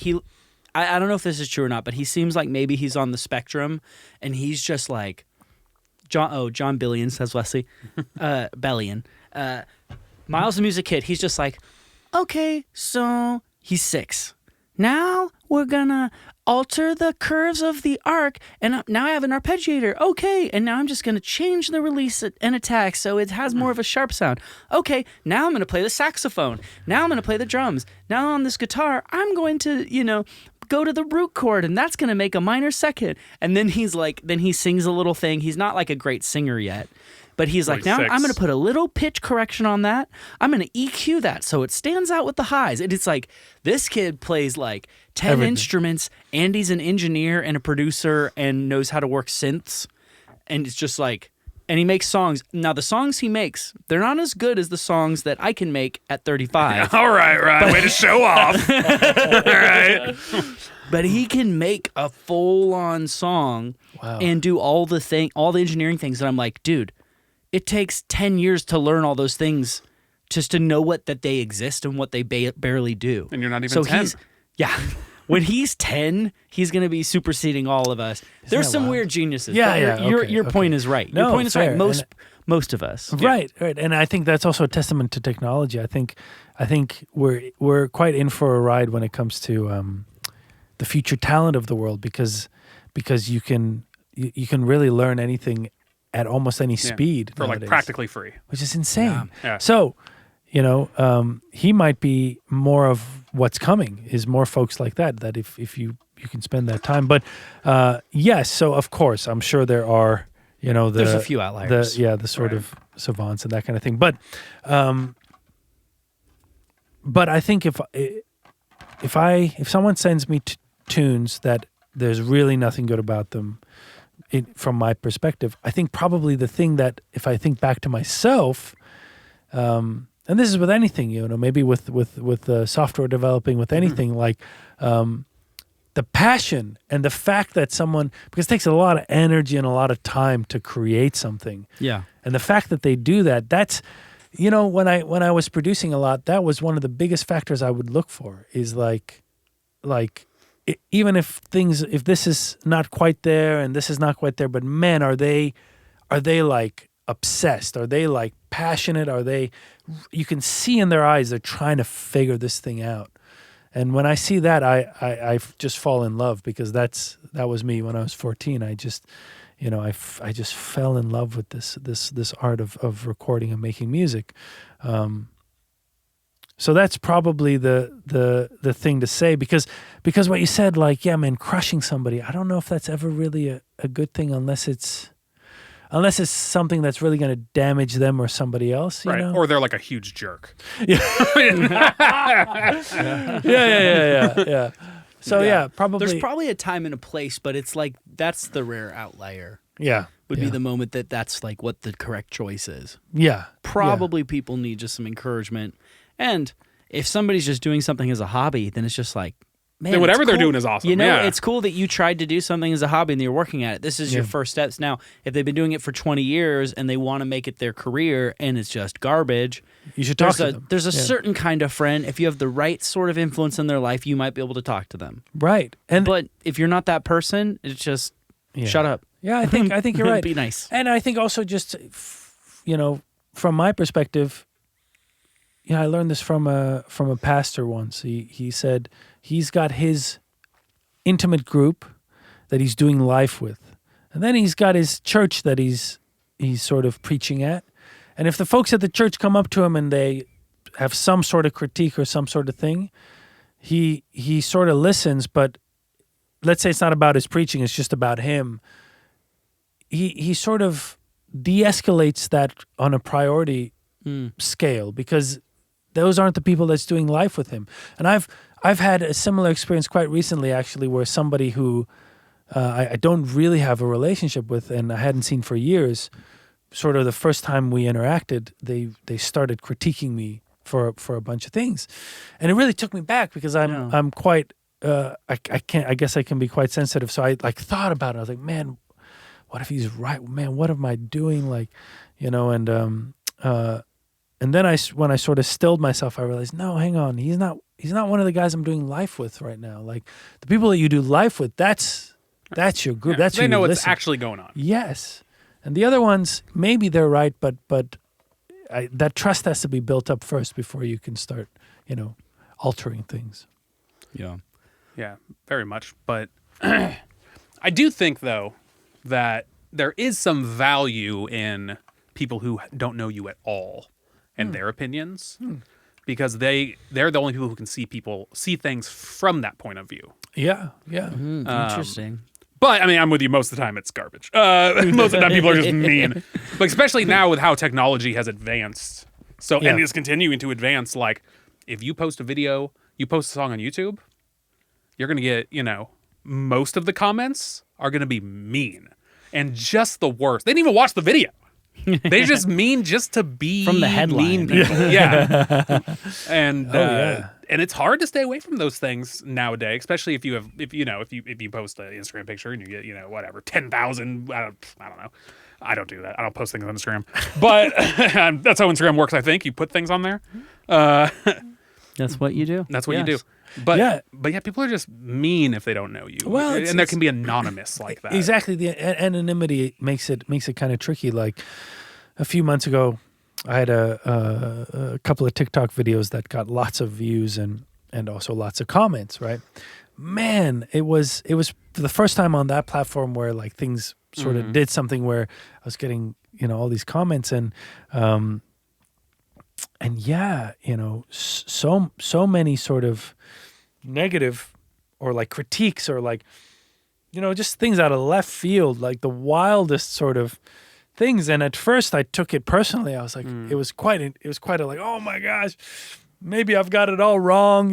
I don't know if this is true or not, but he seems like maybe he's on the spectrum, and he's just like, John Billion, says Wesley, Bellion. Miles the music kid, he's just like, okay, so he's 6. Now we're gonna alter the curves of the arc, and now I have an arpeggiator. Okay, and now I'm just gonna change the release and attack so it has more of a sharp sound. Okay, now I'm gonna play the saxophone. Now I'm gonna play the drums. Now on this guitar, I'm going to, go to the root chord, and that's gonna make a minor second. And then he sings a little thing. He's not like a great singer yet. But he's like, now I'm going to put a little pitch correction on that. I'm going to EQ that so it stands out with the highs. And it's like, this kid plays like 10 instruments, and he's an engineer and a producer and knows how to work synths. And it's just like, and he makes songs. Now, the songs he makes, they're not as good as the songs that I can make at 35. All right. Way to show off. All right. But he can make a full-on song and do all the engineering things that I'm like, dude, it takes 10 years to learn all those things just to know that they exist and what they barely do. And you're not even 10. When he's 10, he's going to be superseding all of us. There's some weird geniuses. Your point is right. Your point is fair. right. Most of us. Right. And I think that's also a testament to technology. I think we're quite in for a ride when it comes to the future talent of the world because you can really learn anything at almost any speed for nowadays, like practically free, which is insane. Yeah. So, he might be more of what's coming is more folks like that if you can spend that time. But yes, so of course, I'm sure there are, there's a few outliers. The sort of savants and that kind of thing. But I think if someone sends me tunes that there's really nothing good about them, from my perspective, I think probably the thing that if I think back to myself, and this is with anything, maybe with software developing, with anything like the passion and the fact that because it takes a lot of energy and a lot of time to create something. Yeah. And the fact that they do that's, when I was producing a lot, that was one of the biggest factors I would look for is like even if this is not quite there and this is not quite there, but man, are they like obsessed? Are they like passionate? You can see in their eyes, they're trying to figure this thing out. And when I see that, I just fall in love because that was me when I was 14. I just fell in love with this art of recording and making music. So that's probably the thing to say because what you said, like, yeah, man, crushing somebody, I don't know if that's ever really a good thing unless it's something that's really going to damage them or somebody else, you know? Or they're like a huge jerk. Yeah. Yeah. So probably there's probably a time and a place, but it's like that's the rare outlier. Yeah. Would be the moment that's like what the correct choice is. Yeah. Probably people need just some encouragement. And if somebody's just doing something as a hobby, then it's just like, man, then whatever they're doing is awesome. It's cool that you tried to do something as a hobby and you're working at it. This is your first steps. Now, if they've been doing it for 20 years and they want to make it their career and it's just garbage, you should talk to them. There's a certain kind of friend. If you have the right sort of influence in their life, you might be able to talk to them. Right. But if you're not that person, it's just shut up. Yeah, I think you're right. Be nice. And I think also just, from my perspective, I learned this from a pastor once. He said he's got his intimate group that he's doing life with, and then he's got his church that he's sort of preaching at. And if the folks at the church come up to him and they have some sort of critique or some sort of thing, he sort of listens. But let's say it's not about his preaching; it's just about him. He sort of de-escalates that on a priority scale because those aren't the people that's doing life with him. And I've had a similar experience quite recently, actually, where somebody who I don't really have a relationship with and I hadn't seen for years, sort of the first time we interacted, they started critiquing me for a bunch of things. And it really took me back because I'm quite I guess I can be quite sensitive. So I like thought about it. I was like, man, what if he's right? Man, what am I doing? Like, and then when I sort of stilled myself, I realized, no, hang on, he's not one of the guys I'm doing life with right now. Like the people that you do life with, that's your group. That's they know what's listen. actually going on. Yes, and the other ones, maybe they're right, but that trust has to be built up first before you can start, altering things. Yeah, very much. But I do think though that there is some value in people who don't know you at all and their opinions because they're the only people who can see things from that point of view. Yeah. Interesting. But I mean, I'm with you. Most of the time, it's garbage. Most of the time, people are just mean. But especially now with how technology has advanced, and is continuing to advance. Like, if you post a video, you post a song on YouTube, you're gonna get, most of the comments are gonna be mean and just the worst. They didn't even watch the video. They just mean just to be from the headline. Mean people. Yeah. And and it's hard to stay away from those things nowadays, especially if you post an Instagram picture and you get, 10,000, I don't know, I don't do that. I don't post things on Instagram. But that's how Instagram works, I think. You put things on there. That's what you do. That's what you do. But people are just mean if they don't know you. Well, and there can be anonymous like that. Exactly. The anonymity makes it kind of tricky. Like a few months ago, I had a couple of TikTok videos that got lots of views and also lots of comments, right? Man, it was for the first time on that platform where like things sort of did something where I was getting, all these comments and yeah, so many sort of negative or like critiques or like, just things out of left field, like the wildest sort of things. And at first I took it personally. I was like, it was quite a like, oh my gosh, maybe I've got it all wrong,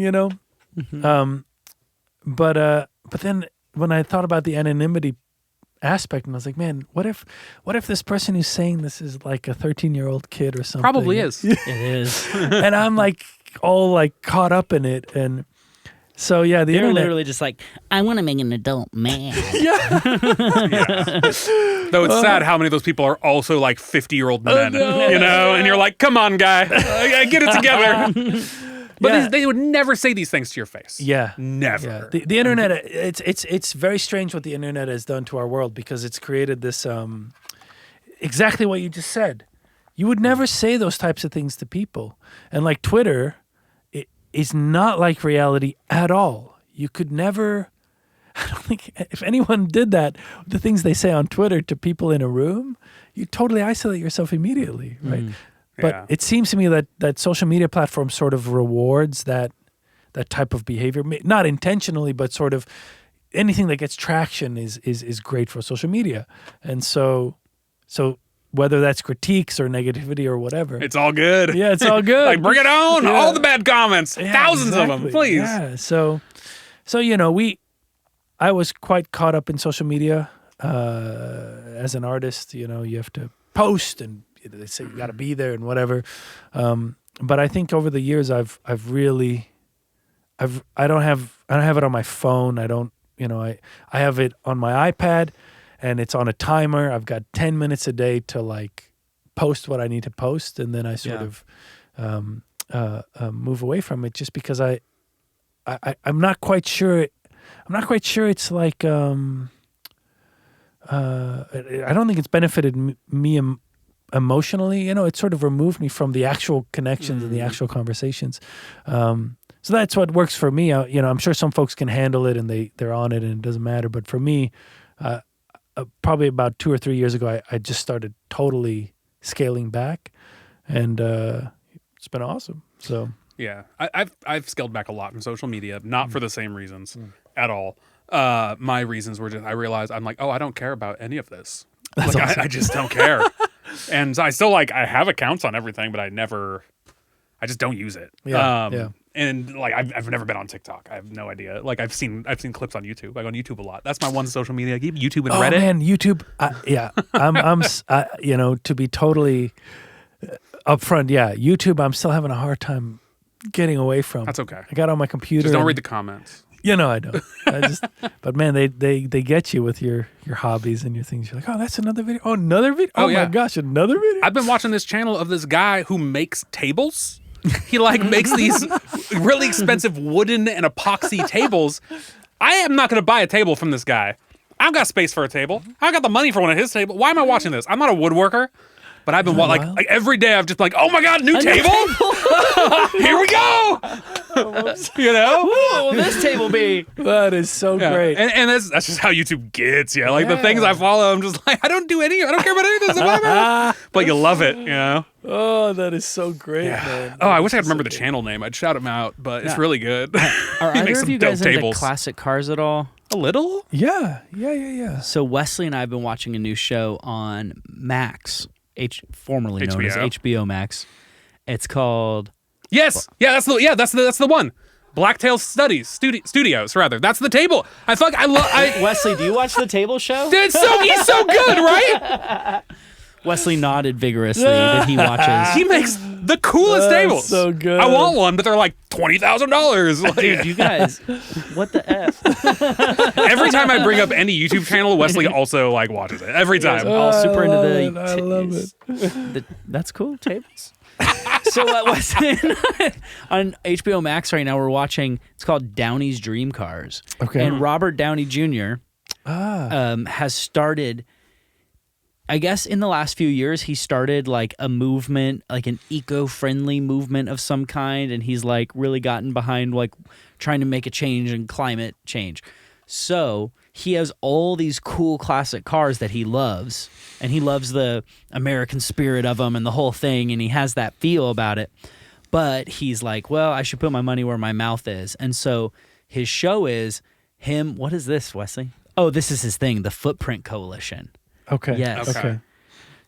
But then when I thought about the anonymity aspect, and I was like, man, what if this person who's saying this is like a 13-year-old kid or something? Probably is. It is. And I'm like all like caught up in it. And so, yeah, the internet literally just like, I want to make an adult man. Yeah. Though it's sad how many of those people are also like 50-year-old men, and you're like, come on, guy, get it together. But they would never say these things to your face. Yeah. Never. Yeah. The internet, it's very strange what the internet has done to our world because it's created this, exactly what you just said. You would never say those types of things to people. And like Twitter, it is not like reality at all. You could never, I don't think, if anyone did that, the things they say on Twitter to people in a room, you totally isolate yourself immediately, right? But it seems to me that social media platforms sort of rewards that type of behavior, not intentionally, but sort of anything that gets traction is great for social media. And so whether that's critiques or negativity or whatever, it's all good. Yeah, it's all good. Like bring it on, all the bad comments, thousands of them, please. Yeah. So I was quite caught up in social media as an artist. You have to post and they say you got to be there and whatever. But I think over the years I don't have it on my phone. I don't, I have it on my iPad and it's on a timer. I've got 10 minutes a day to like post what I need to post. And then I sort of move away from it just because I'm not quite sure. I'm not quite sure it's like, I don't think it's benefited me emotionally. It sort of removed me from the actual connections and the actual conversations. So that's what works for me. I'm sure some folks can handle it and they're on it and it doesn't matter. But for me, probably about 2 or 3 years ago, I just started totally scaling back, and it's been awesome. So yeah, I've scaled back a lot from social media, not for the same reasons at all. My reasons were just I realized I'm like, I don't care about any of this. Like awesome. I just don't care. And I still I have accounts on everything, but I just don't use it. Yeah. And like I've never been on TikTok. I have no idea. Like I've seen clips on YouTube. I go on YouTube a lot. That's my one social media. I keep YouTube and Reddit. Oh man, YouTube. I'm to be totally upfront. Yeah, YouTube. I'm still having a hard time getting away from. That's okay. I got on my computer. Just don't read the comments. I don't. But man, they get you with your hobbies and your things. You're like, oh, that's another video. Oh, another video. Oh my gosh, another video. I've been watching this channel of this guy who makes tables. He makes these really expensive wooden and epoxy tables. I am not going to buy a table from this guy. I've got space for a table. I got the money for one of his tables. Why am I watching this? I'm not a woodworker. But I've been like every day. I've just like, oh my god, new table! Here we go! What will this table be? That is so great. And that's just how YouTube gets you. Like the things I follow, I'm just like, I don't care about any of this. But you love it, Oh, that is so great, man. I wish I could remember the channel name. I'd shout him out, but it's really good. Are either of you guys into classic cars at all? A little? Yeah. So Wesley and I have been watching a new show on Max. Formerly known as HBO Max. It's called that's the one. Blacktail Studios rather. That's the table. Wesley, do you watch the table show? He's so good, right? Wesley nodded vigorously that he watches. He makes the coolest tables. So good. I want one, but they're like $20,000. Like, Dude, you guys, what the F? every time I bring up any YouTube channel, Wesley also like watches it. Every time. All super into the. I love it. That's cool, tables. So Wesley on HBO Max right now, we're watching, it's called Downey's Dream Cars. Okay. And Robert Downey Jr. Has started, I guess in the last few years, he started like a movement, like an eco-friendly movement of some kind, and he's like really gotten behind like trying to make a change in climate change. So he has all these cool classic cars that he loves, and he loves the American spirit of them and the whole thing, and he has that feel about it. But he's like, well, I should put my money where my mouth is. And so his show is him. What is this, Wesley? Oh, this is his thing, the Footprint Coalition. Okay. Yes. Okay.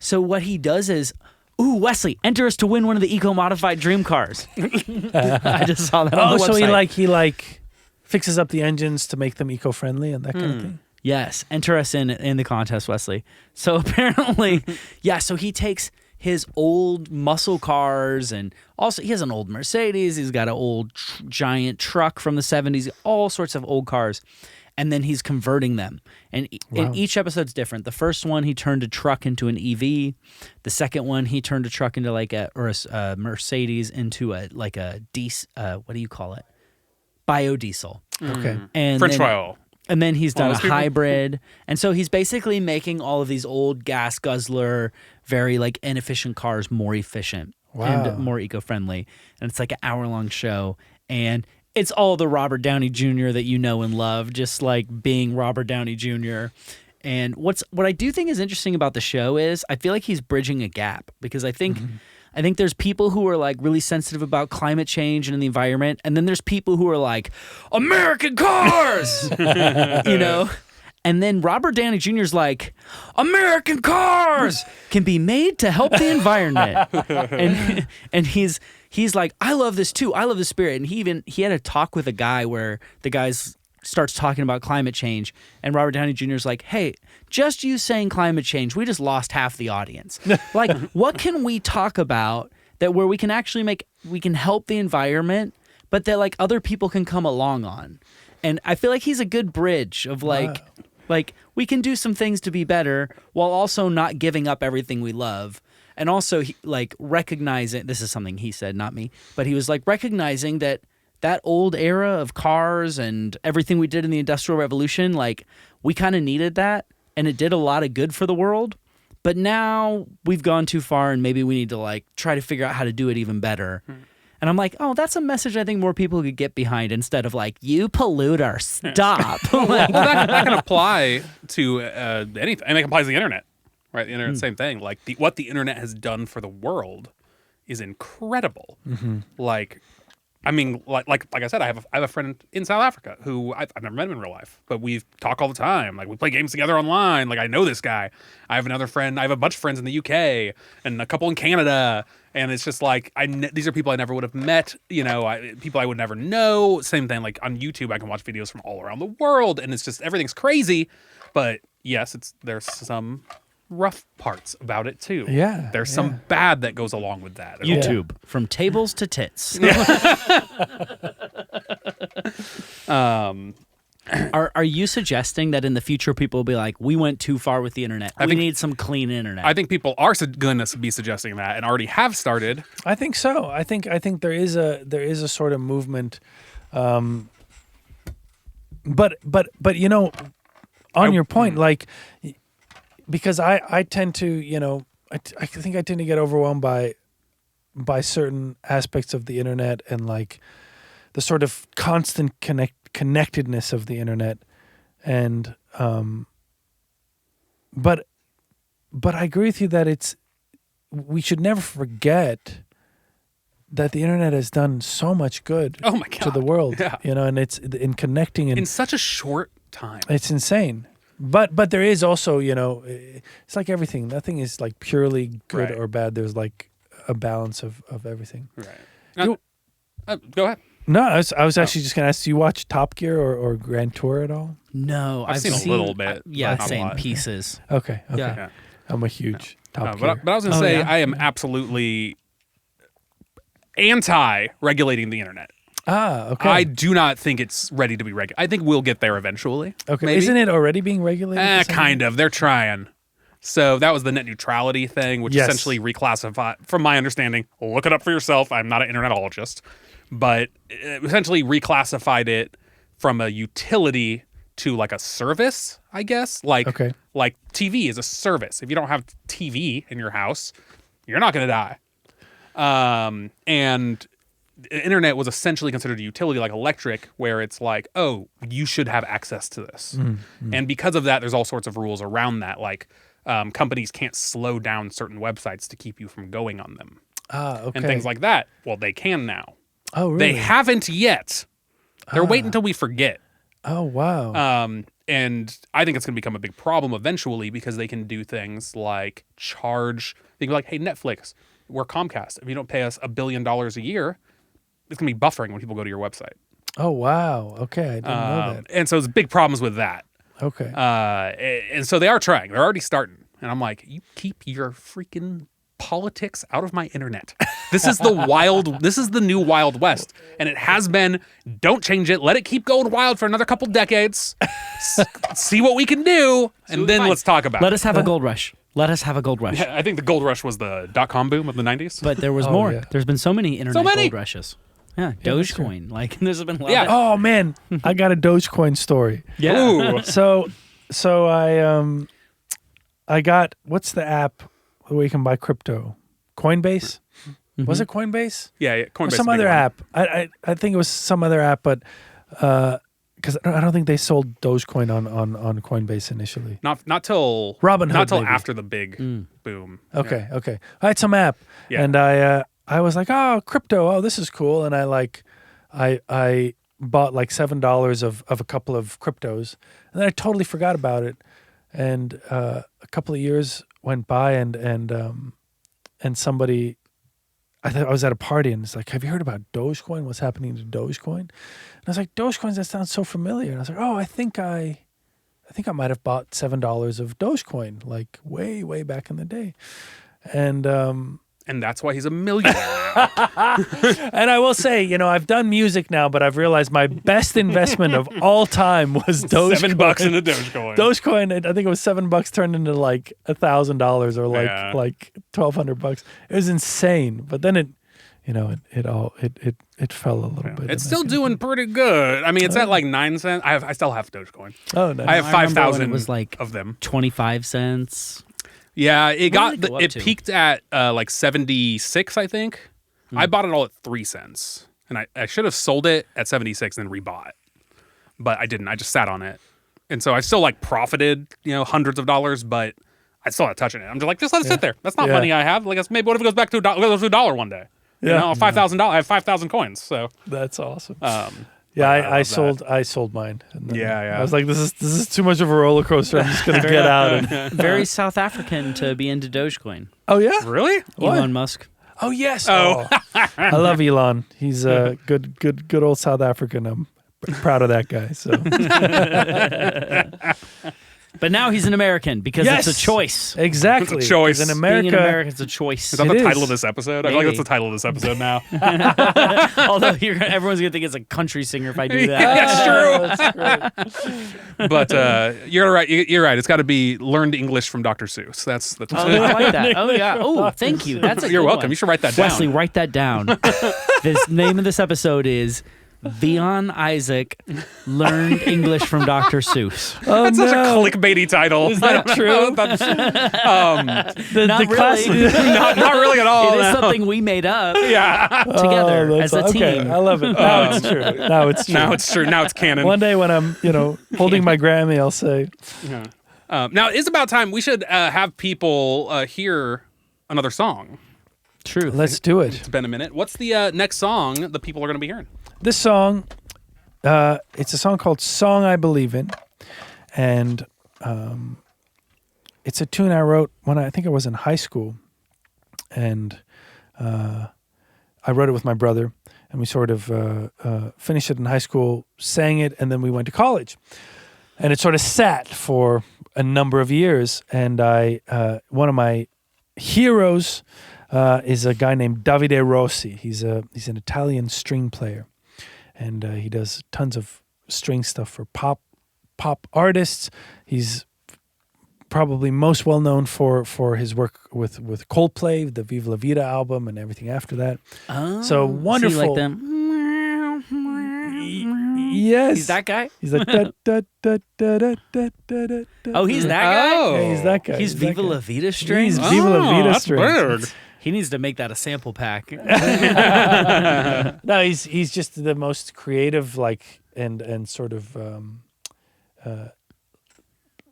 So what he does is, ooh, Wesley, enter us to win one of the eco-modified dream cars. I just saw that on the website. So he like fixes up the engines to make them eco-friendly and that kind of thing. Yes, enter us in the contest, Wesley. So apparently, yeah, so he takes his old muscle cars, and also he has an old Mercedes, he's got an old giant truck from the 70s, all sorts of old cars, and then he's converting them. And each episode's different. The first one, he turned a truck into an EV. The second one, he turned a truck into like a Mercedes into a diesel, what do you call it? Biodiesel. Okay. And French then- fry oil. And then he's done a those people? hybrid. And so he's basically making all of these old gas guzzler, very like inefficient cars more efficient and more eco-friendly. And it's like an hour-long show. And it's all the Robert Downey Jr. that you know and love, just like being Robert Downey Jr. And what I do think is interesting about the show is I feel like he's bridging a gap, because I think there's people who are like really sensitive about climate change and the environment, and then there's people who are like, American cars, you know? And then Robert Downey Jr.'s like, American cars can be made to help the environment. and he's like, I love this too. I love the spirit. And he had a talk with a guy where the guy's starts talking about climate change, and Robert Downey Jr. is like, hey, just you saying climate change, we just lost half the audience. Like, what can we talk about that where we can actually we can help the environment, but that like other people can come along on? And I feel like he's a good bridge of like we can do some things to be better while also not giving up everything we love. And also like recognizing, this is something he said, not me, but he was like recognizing that old era of cars and everything we did in the Industrial Revolution, like we kind of needed that, and it did a lot of good for the world. But now we've gone too far, and maybe we need to like try to figure out how to do it even better. And I'm like, oh, that's a message I think more people could get behind, instead of like, you polluter, stop. Well, that can apply to anything. I mean, it applies to the internet, right? The internet, same thing. Like what the internet has done for the world is incredible. Like, I mean, like I said, I have a friend in South Africa who I've never met him in real life, but we talk all the time. Like we play games together online. Like I know this guy. I have another friend. I have a bunch of friends in the UK and a couple in Canada. And it's just like these are people I never would have met. You know, people I would never know. Same thing. Like on YouTube, I can watch videos from all around the world, and it's just everything's crazy. But yes, there's some rough parts about it too. Yeah, there's some bad that goes along with that. YouTube, from tables to tits. Are you suggesting that in the future people will be like, we went too far with the internet, we need some clean internet? I think people are going to be suggesting that, and already have started. I think so. I think there is a sort of movement, but you know, on your point, like, because I tend to, you know, I think I tend to get overwhelmed by certain aspects of the internet and like the sort of constant connectedness of the internet, and but I agree with you that we should never forget that the internet has done so much good to the world, you know, and it's in connecting in such a short time. It's insane. But there is also, you know, it's like everything. Nothing is like purely good or bad. There's like a balance of everything. Right. Go ahead. No, I was actually just gonna ask, do you watch Top Gear or Grand Tour at all? No, I've seen a little bit. Seen pieces. Okay. Yeah. I'm a huge Top but Gear. I was going to say, I am absolutely anti-regulating the internet. Okay. I do not think it's ready to be regulated. I think we'll get there eventually. Okay. Maybe. Isn't it already being regulated? Kind of. They're trying. So that was the net neutrality thing, which essentially reclassified, from my understanding, look it up for yourself. I'm not an internetologist, but it essentially reclassified it from a utility to like a service, I guess. Like TV is a service. If you don't have TV in your house, you're not going to die. And the internet was essentially considered a utility like electric, where it's like, oh, you should have access to this. And because of that, there's all sorts of rules around that. Like companies can't slow down certain websites to keep you from going on them. And things like that. Well, they can now. Oh, really? They haven't yet. They're waiting until we forget. Oh, wow. And I think it's going to become a big problem eventually, because they can do things like charge. They can be like, hey, Netflix, we're Comcast. If you don't pay us $1 billion a year, it's going to be buffering when people go to your website. Oh, wow. Okay. I didn't know that. And so there's big problems with that. Okay. And so they are trying. They're already starting. And I'm like, you keep your freaking politics out of my internet. This is the new Wild West. And it has been. Don't change it. Let it keep going wild for another couple decades. See what we can do. And then let's talk about it. Let us have a gold rush. Let us have a gold rush. Yeah, I think the gold rush was the .com boom of the 90s. But there was more. Yeah. There's been so many internet gold rushes. Yeah, Dogecoin. Like, there's been a lot of... Oh, man. I got a Dogecoin story. Yeah. Ooh. So I got, what's the app where you can buy crypto? Coinbase? Was it Coinbase? Yeah, Coinbase. Or some other app. I think it was some other app, but because I don't think they sold Dogecoin on Coinbase initially. Not till Robinhood, Not till maybe. after the big boom. Okay. I had some app, and I was like, oh, crypto. Oh, this is cool. And I bought like $7 of a couple of cryptos, and then I totally forgot about it. And a couple of years went by, and somebody, I was at a party, and it's like, have you heard about Dogecoin? What's happening to Dogecoin? And I was like, Dogecoin, that sounds so familiar. And I was like, oh, I think I might have bought $7 of Dogecoin, like way, way back in the day. And that's why he's a millionaire. And I will say, I've done music now, but I've realized my best investment of all time was Dogecoin. $7 into Dogecoin. Dogecoin, I think it was $7 turned into like $1,000 or like $1,200. It was insane. But then it fell a little bit. It's still doing pretty good. I mean, it's at like 9 cents. I still have Dogecoin. Oh, nice. I have 5,000 it was like of them. 25 cents. Yeah, it to? peaked at like 76, I think. I bought it all at 3 cents. And I should have sold it at 76 and then rebought. But I didn't. I just sat on it. And so I still like profited, hundreds of dollars, but I still not touching it. I'm just like, just let it sit there. That's not money I have. Like, maybe what if it goes back to $1 one day? $5,000. I have 5,000 coins. So that's awesome. I sold mine. And then Yeah. I was like, this is too much of a roller coaster. I'm just gonna get out. And Very South African to be into Dogecoin. oh yeah, really? Elon Musk. oh yes. Oh, I love Elon. He's a good old South African. I'm proud of that guy. So. But now he's an American because it's a choice. Exactly. It's a choice. In America, Being an American is a choice. Is that the title of this episode? I feel like that's the title of this episode now. Although everyone's going to think it's a country singer if I do that. That's true. But you're right. You're right. It's got to be learned English from Dr. Seuss. That's Oh, I like that. Oh, yeah. Oh, thank you. That's a You're good welcome. one. You should write that down. Wesley, write that down. The name of this episode is Vian Izak learned English from Dr. Seuss. Oh, That's such a clickbaity title. Is that true? Not class- really. not really at all. It is no. something we made up Yeah. together as a team. Okay, I love it. Now it's true. Now it's true. Now it's true. Now it's canon. One day when I'm, holding my Grammy, I'll say, Now it's about time we should have people hear another song. True. let's do it. It's been a minute. What's the next song that people are going to be hearing? This song, it's a song called "Song I Believe In," and it's a tune I wrote when I think I was in high school, and I wrote it with my brother, and we sort of finished it in high school, sang it, and then we went to college, and it sort of sat for a number of years, and one of my heroes is a guy named Davide Rossi. He's an Italian string player, and he does tons of string stuff for pop artists. He's probably most well known for his work with Coldplay, the Viva La Vida album, and everything after that. Oh, so wonderful. So you like them? Yes, he's that guy. He's like da, da, da, da, da, da, da, da. Oh, he's that guy. Oh, Yeah, he's that guy. He's Viva La Vida strings. He's Viva La Vida that's strings. weird. He needs to make that a sample pack. No, he's just the most creative, like and sort of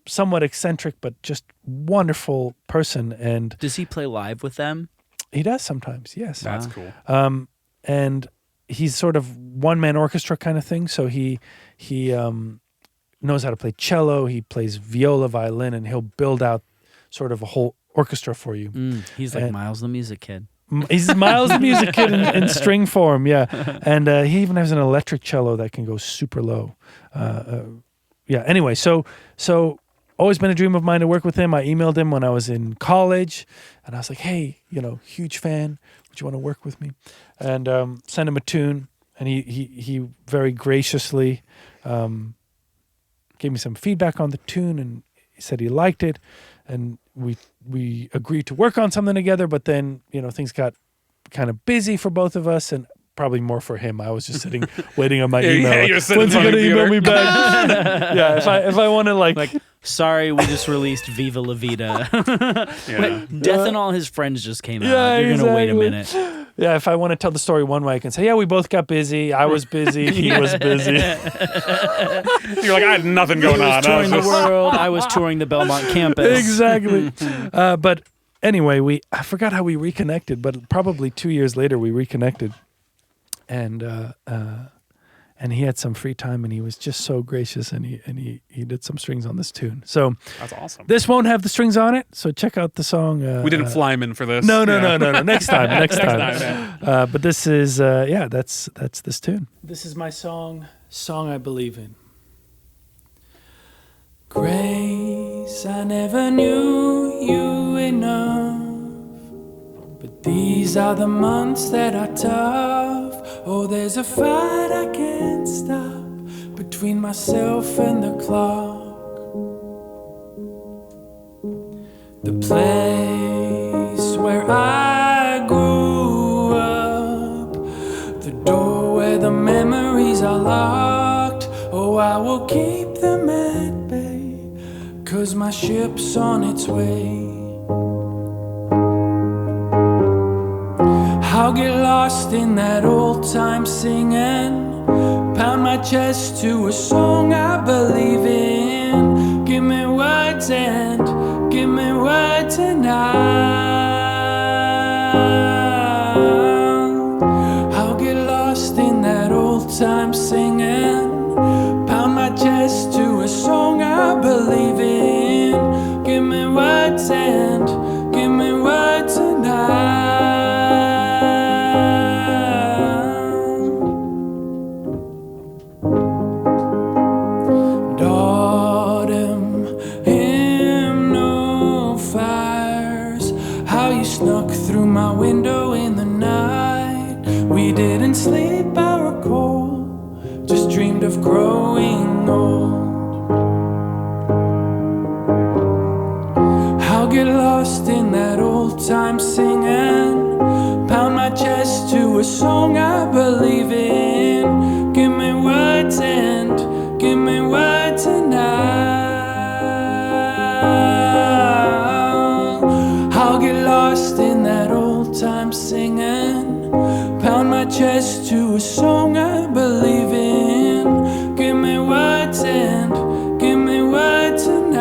somewhat eccentric, but just wonderful person. And Does he play live with them? he does sometimes, yes. That's cool. And he's sort of one-man orchestra kind of thing. So he knows how to play cello. He plays viola, violin, and he'll build out sort of a whole orchestra for you. He's like Miles the Music Kid. He's Miles the Music Kid in string form, yeah. And he even has an electric cello that can go super low. Yeah, anyway, so always been a dream of mine to work with him. I emailed him when I was in college, and I was like, hey, huge fan. Would you want to work with me? And sent him a tune, and he very graciously gave me some feedback on the tune, and he said he liked it, and we agreed to work on something together. But then things got kind of busy for both of us, and probably more for him. I was just sitting waiting on my email. Yeah, you're sitting when's he gonna email me back? Yeah, if I want to like sorry, we just released Viva La Vida. Yeah. Death and All His Friends just came out. Yeah, You're gonna wait a exactly. minute. Yeah, if I want to tell the story one way, I can say, yeah, we both got busy. I was busy. He was busy. You're like, I had nothing going on. I was Touring the just- world. I was touring the Belmont campus. Exactly. But anyway, I forgot how we reconnected, but probably 2 years later we reconnected. And he had some free time, and he was just so gracious, and he did some strings on this tune. So That's awesome. this won't have the strings on it, so check out the song. We didn't fly him in for this. No. Yeah. Next time. time, But this is that's this tune. This is my song I believe in. Grace, I never knew you enough, but these are the months that are tough. Oh, there's a fight I can't stop between myself and the clock. The place where I grew up, the door where the memories are locked. Oh, I will keep them at bay, 'cause my ship's on its way. I'll get lost in that old time singing, pound my chest to a song I believe in. Give me words and give me words and I'll get lost in that old time singing, pound my chest to a song I believe in. Give me words and give me words and through my window in the night. We didn't sleep, I recall, just dreamed of growing old. I'll get lost in that old time singing, pound my chest to a song I believe in. Give me words and give me words and I'll get lost in that old time singing, pound my chest to a song I believe in. Give me words and give me words and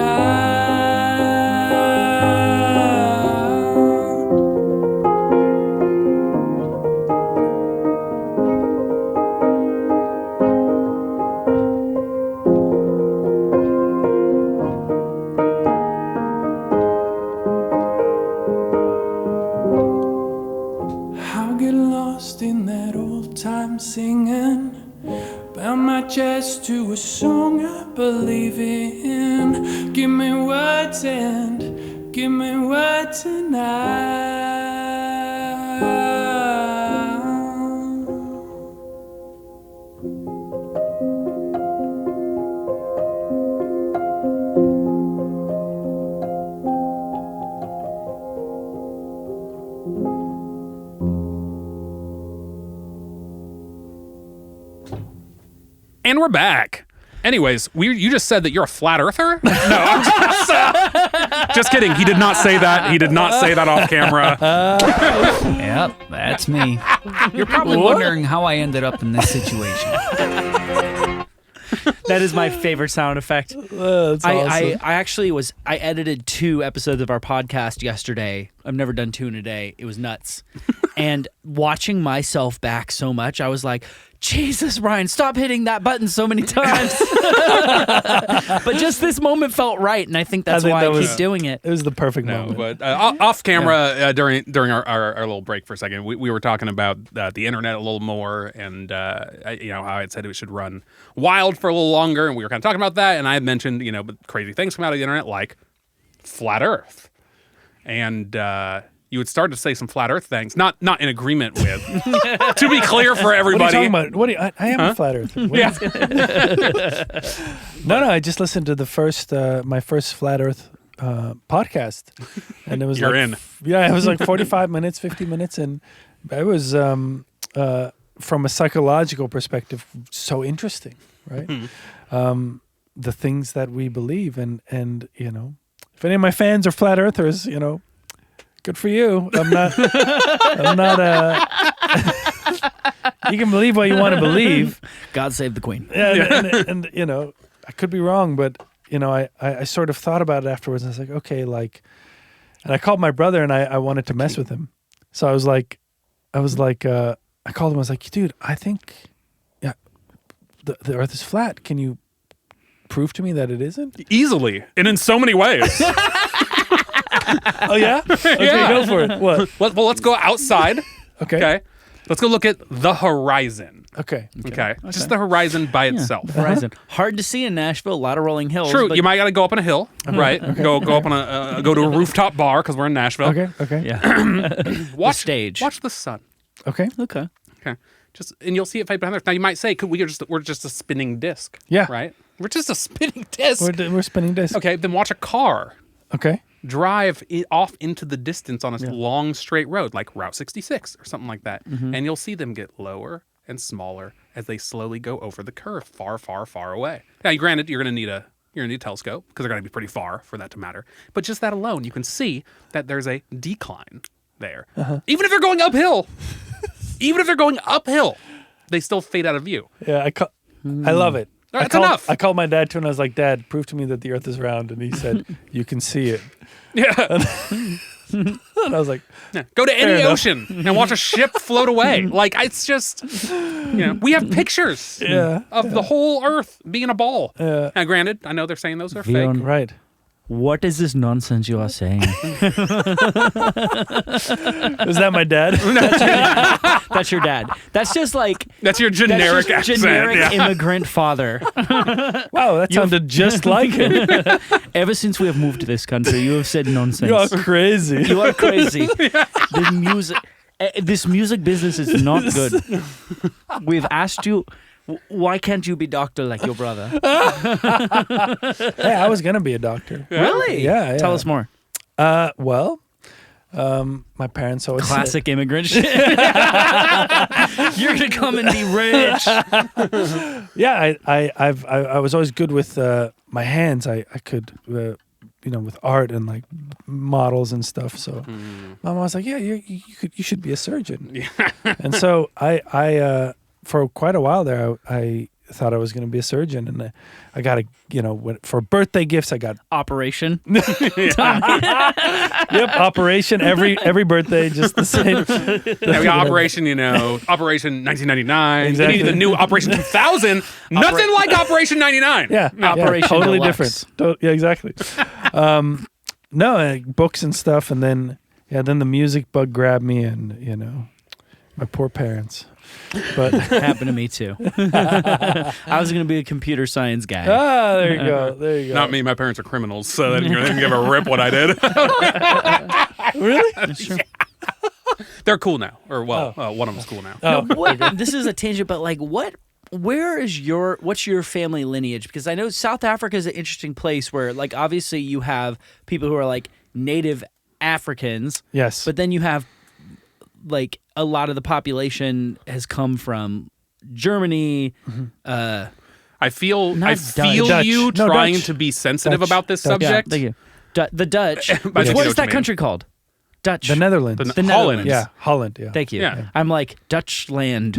I'll get lost in that old time singing, Bound my chest to a song I believe in. Give me words and give me words tonight. And we're back. Anyways, you just said that you're a flat earther? No, I'm just kidding. He did not say that. He did not say that off camera. Yep, that's me. You're probably wondering how I ended up in this situation. That is my favorite sound effect. That's awesome. I edited 2 episodes of our podcast yesterday. I've never done 2 in a day. It was nuts. And watching myself back so much, I was like, Jesus, Ryan, stop hitting that button so many times. But just this moment felt right, and I think that's why I keep doing it. It was the perfect moment. But off camera, during our little break for a second, we were talking about the internet a little more, and how I had said it should run wild for a little longer, and we were kind of talking about that, and I had mentioned crazy things come out of the internet like flat Earth, and you would start to say some flat Earth things, not in agreement with. To be clear for everybody, what are you talking about? I am a flat earther. No, I just listened to the my first flat Earth podcast, and it was You're in. Yeah, it was like 45 minutes, 50 minutes, and it was from a psychological perspective so interesting, right? The things that we believe, and if any of my fans are flat earthers, good for you. I'm not. You can believe what you want to believe. God save the Queen. And I could be wrong, but I sort of thought about it afterwards. And I was like, okay, and I called my brother, and I wanted to mess with him. So I called him. I was like, dude, I think, the Earth is flat. Can you prove to me that it isn't? easily and in so many ways. Oh yeah? Okay, go for it. What? Well, let's go outside. Okay. Let's go look at the horizon. Okay. Okay. Just the horizon by itself. Horizon. Hard to see in Nashville. A lot of rolling hills. True. But You might got to go up on a hill, right? Go up on go to a rooftop bar because we're in Nashville. Okay. yeah. Watch stage. Watch the sun. Okay. Okay. Okay. And you'll see it fade behind there. Now you might say, we're just a spinning disc. Yeah. Right. We're just a spinning disc. We're spinning disc. Okay. Then watch a car Okay. drive off into the distance on a long straight road like Route 66 or something like that, and you'll see them get lower and smaller as they slowly go over the curve, far, far, far away. Now, granted, you're going to need a telescope because they're going to be pretty far for that to matter. But just that alone, you can see that there's a decline there. Even if they're going uphill, they still fade out of view. Yeah, I love it. That's enough. I called my dad too, and I was like, Dad, prove to me that the Earth is round. And he said, you can see it. Yeah. And I was like, Go to any enough. ocean and watch a ship float away. Like, it's just, we have pictures of the whole Earth being a ball. Now, granted, I know they're saying those are fake. right. What is this nonsense you are saying? Was that my dad? That's your dad. That's just like That's your generic accent. generic immigrant father. Wow, that sounded just like him. Ever since we have moved to this country, you have said nonsense. You are crazy. You are crazy. This music business is not good. We've asked you, why can't you be doctor like your brother? Hey, I was going to be a doctor. Really? Yeah. Tell us more. Well, my parents always said- Classic immigrant shit. You're gonna come and be rich. Yeah, I was always good with my hands. I could, with art and like models and stuff. So, Mom was like, "Yeah, you should be a surgeon." Yeah. And so I for quite a while there, I thought I was going to be a surgeon, and I got for birthday gifts, I got Operation. Yep, operation every birthday, just the same. Yeah, we got Operation 1999. Exactly. We needed the new Operation 2000. Nothing like Operation 99. Yeah, Operation totally Deluxe. different. Yeah, exactly. No, books and stuff, and then the music bug grabbed me, and my poor parents. But Happened to me too. I was going to be a computer science guy. there you go. There you go. Not me. My parents are criminals, so they didn't give a rip what I did. Really? That's true. They're cool now, or one of them's cool now. This is a tangent, but like, what's your family lineage? Because I know South Africa is an interesting place where, like, obviously you have people who are like native Africans. Yes. But then you have like a lot of the population has come from Germany. I feel Dutch. you No, trying Dutch. to be sensitive Dutch. about this Dutch. Yeah, subject. thank you. The Dutch. I What know is what that you country called? Dutch. The Netherlands. The Holland. Netherlands. Yeah, Holland. Yeah. Thank you. Yeah. I'm like Dutchland,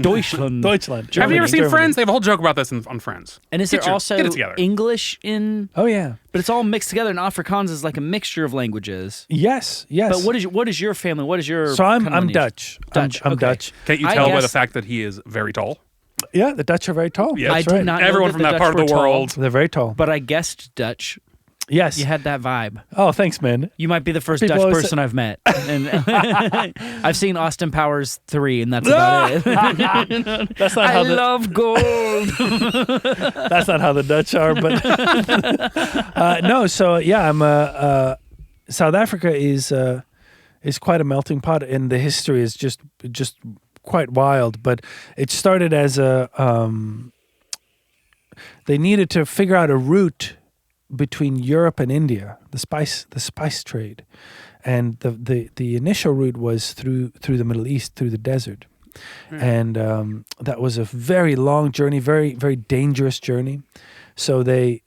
Deutschland. Deutschland. Have you ever seen Germany. Friends? They have a whole joke about this on Friends. And is there Get also it together. English in? Oh yeah. But it's all mixed together. And Afrikaans is like a mixture of languages. Yes. Yes. But what is your family? What is your? So I'm kind of lineage? Dutch. Dutch. I'm okay. Dutch. Can't you I tell by the guess- fact that he is very tall? Yeah, the Dutch are very tall. Yeah. I That's did right. not know Everyone that from the that Dutch part of were the tall, world. They're very tall. But I guessed Dutch. Yes. You had that vibe. Oh, thanks, man. You might be the first People Dutch always person I've met. And I've seen Austin Powers 3, and that's about it. That's not I how love gold. that's not how the Dutch are. But no. So yeah, I'm South Africa is quite a melting pot, and the history is just quite wild. But it started as they needed to figure out a route between Europe and India, the spice trade, and the initial route was through the Middle East, through the desert, and that was a very long journey, very very dangerous journey. So they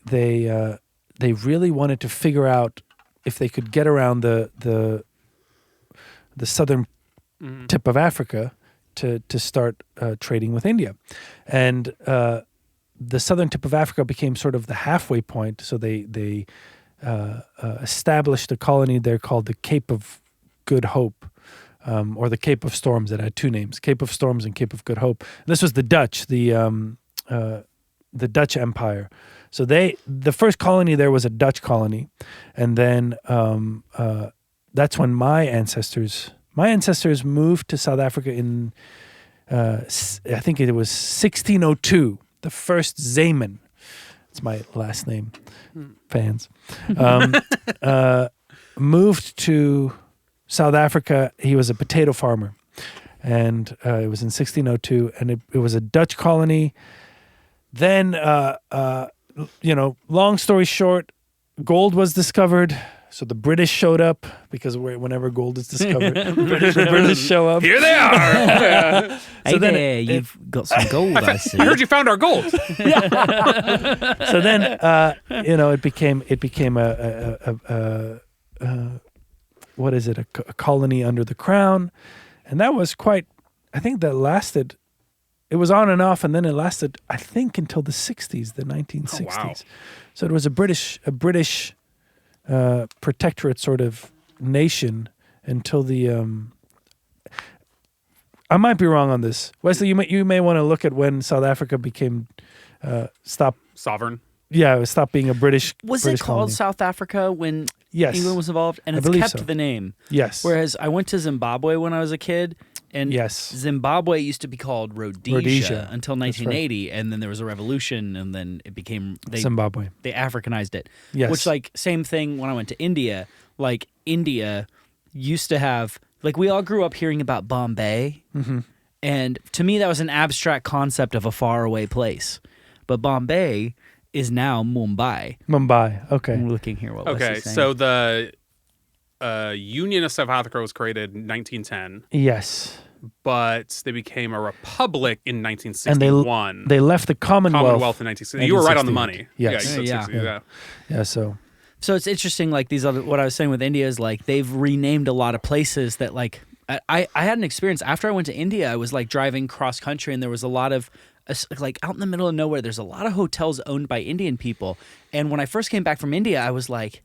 really wanted to figure out if they could get around the southern tip of Africa to start trading with India, and the southern tip of Africa became sort of the halfway point. So they established a colony there called the Cape of Good Hope, or the Cape of Storms. That had two names: Cape of Storms and Cape of Good Hope. And this was the Dutch, the Dutch Empire. So the first colony there was a Dutch colony, and then that's when my ancestors moved to South Africa in I think it was 1602. The first Zeeman, it's my last name, fans, moved to South Africa. He was a potato farmer, and it was in 1602, and it was a Dutch colony. Then, long story short, gold was discovered. So the British showed up, because whenever gold is discovered, the British show up. Here they are. Hey then there, you've got some gold, I see. I heard you found our gold. So then, it became a what is it? A colony under the crown, and that was quite. I think that lasted. It was on and off, and then it lasted. I think until the 60s, the 1960s. Oh, wow. So it was a British protectorate sort of nation until the. I might be wrong on this, Wesley. You may want to look at when South Africa became Sovereign. Yeah, it stopped being a British. Was British it called colony. South Africa when Yes. England was involved? And I it's believe kept so. the name. Yes. Whereas I went to Zimbabwe when I was a kid, and Yes. Zimbabwe used to be called Rhodesia, Rhodesia. until That's right. 1980, and then there was a revolution, and then it became Zimbabwe. they Africanized it. Yes. Which, like, same thing when I went to India. Like, India used to have, like, we all grew up hearing about Bombay. Mm-hmm. And to me, that was an abstract concept of a faraway place. But Bombay is now Mumbai. Mumbai. Okay. I'm looking here what Okay, Leslie's saying. so the Union of South Africa was created in 1910, Yes. but they became a republic in And 1961. they left the Commonwealth in 1960. You were right on the 1968. money. Yes. Yeah, you said Yeah. 60, yeah. Yeah. So. So it's interesting, like these other, what I was saying with India is like they've renamed a lot of places that like, I had an experience after I went to India. I was like driving cross country and there was a lot of, like out in the middle of nowhere, there's a lot of hotels owned by Indian people. And when I first came back from India, I was like,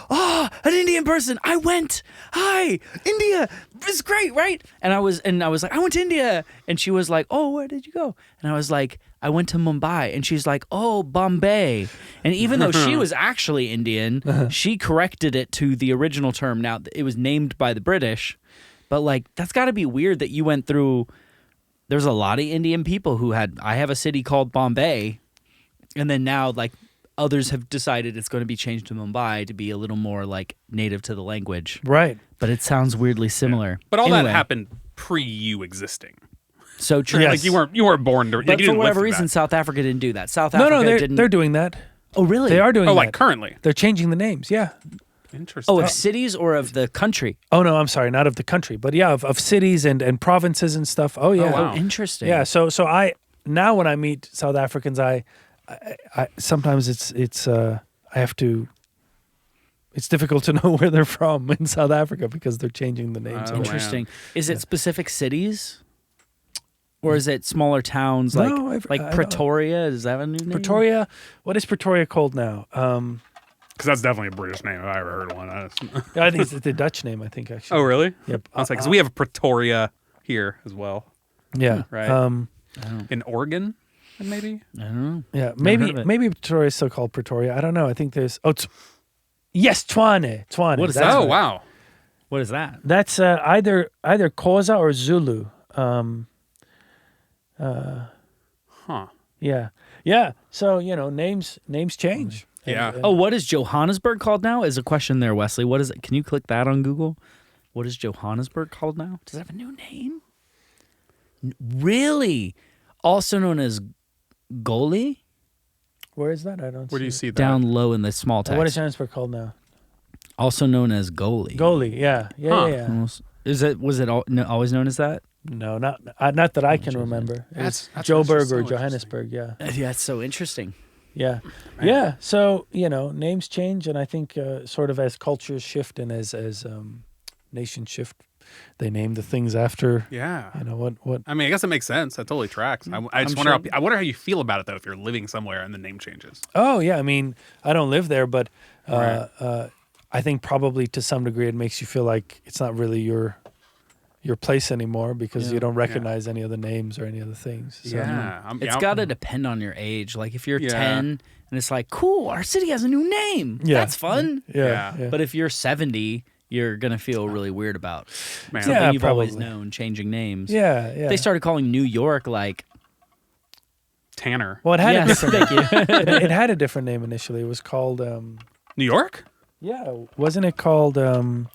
oh, an Indian person. I went, hi, India. It's great, right? And I was like, I went to India. And she was like, oh, where did you go? And I was like, I went to Mumbai. And she's like, oh, Bombay. And even though she was actually Indian, she corrected it to the original term. Now, it was named by the British. But like, that's got to be weird that you went through there's a lot of Indian people who I have a city called Bombay, and then now like others have decided it's going to be changed to Mumbai to be a little more like native to the language. Right. But it sounds weirdly similar. But all that Anyway, happened pre you existing. So true. Yes. Like you weren't born to. But you for didn't live whatever through reason, that. South Africa didn't do that. South No, Africa no, they're doing that. Oh, really? They are doing Oh, that. like currently. They're changing the names. Yeah. Interesting. Oh, of cities or of the country? Oh no, I'm sorry, not of the country, but yeah, of cities and provinces and stuff. Oh yeah. wow. Oh, interesting. Yeah. So I now when I meet South Africans, I sometimes it's I have to. It's difficult to know where they're from in South Africa because they're changing the names. Oh, wow. Interesting. Is it specific cities? Or is it smaller towns No, like I don't- Pretoria? Does that have a new name? Pretoria. What is Pretoria called now? Because that's definitely a British name if I ever heard one. I think it's the Dutch name. I think actually. Oh, really? Yep. I was like, because we have a Pretoria here as well. Yeah. Right. In Oregon, maybe? I don't know. Yeah. heard of Maybe it. maybe Pretoria is still called Pretoria. I don't know. I think there's yes, Tshwane. Tshwane. What is That's that? Oh, right. wow. What is that? That's either Xhosa or Zulu. Huh. Yeah. Yeah. So, names change. Yeah. And- Oh, what is Johannesburg called now? Is a question there, Wesley. What is it? Can you click that on Google? What is Johannesburg called now? Does it have a new name? Really? Also known as Goli? Where is that? I don't Where do you see see that? Down low in the small text. What is Johannesburg called now? Also known as Goli. Goli. Yeah. Yeah. Huh. Yeah. Yeah. Almost- Was it always known as that? No, not that I can remember. That's Joburg so or interesting. Johannesburg. Yeah. Yeah, it's so interesting. Yeah. Yeah. So, names change. And I think sort of as cultures shift and as nations shift, they name the things after, Yeah. what. I mean, I guess it makes sense. That totally tracks. I just I'm wonder. sure- I wonder how you feel about it though, if you're living somewhere and the name changes. Oh, yeah. I mean, I don't live there, but Right. I think probably to some degree it makes you feel like it's not really your place anymore because you don't recognize any of the names or any of the things. So, It's got to depend on your age. Like if you're Yeah. 10 and it's like, cool, our city has a new name. Yeah. That's fun. Yeah. Yeah. But if you're 70, you're going to feel really weird about Man. something Yeah, you've always probably. known, changing names. Yeah. Yeah. They started calling New York like, Tanner. Well, it had a yes, different. thank you. it had a different name initially. It was called. New York? Yeah, wasn't it called? We're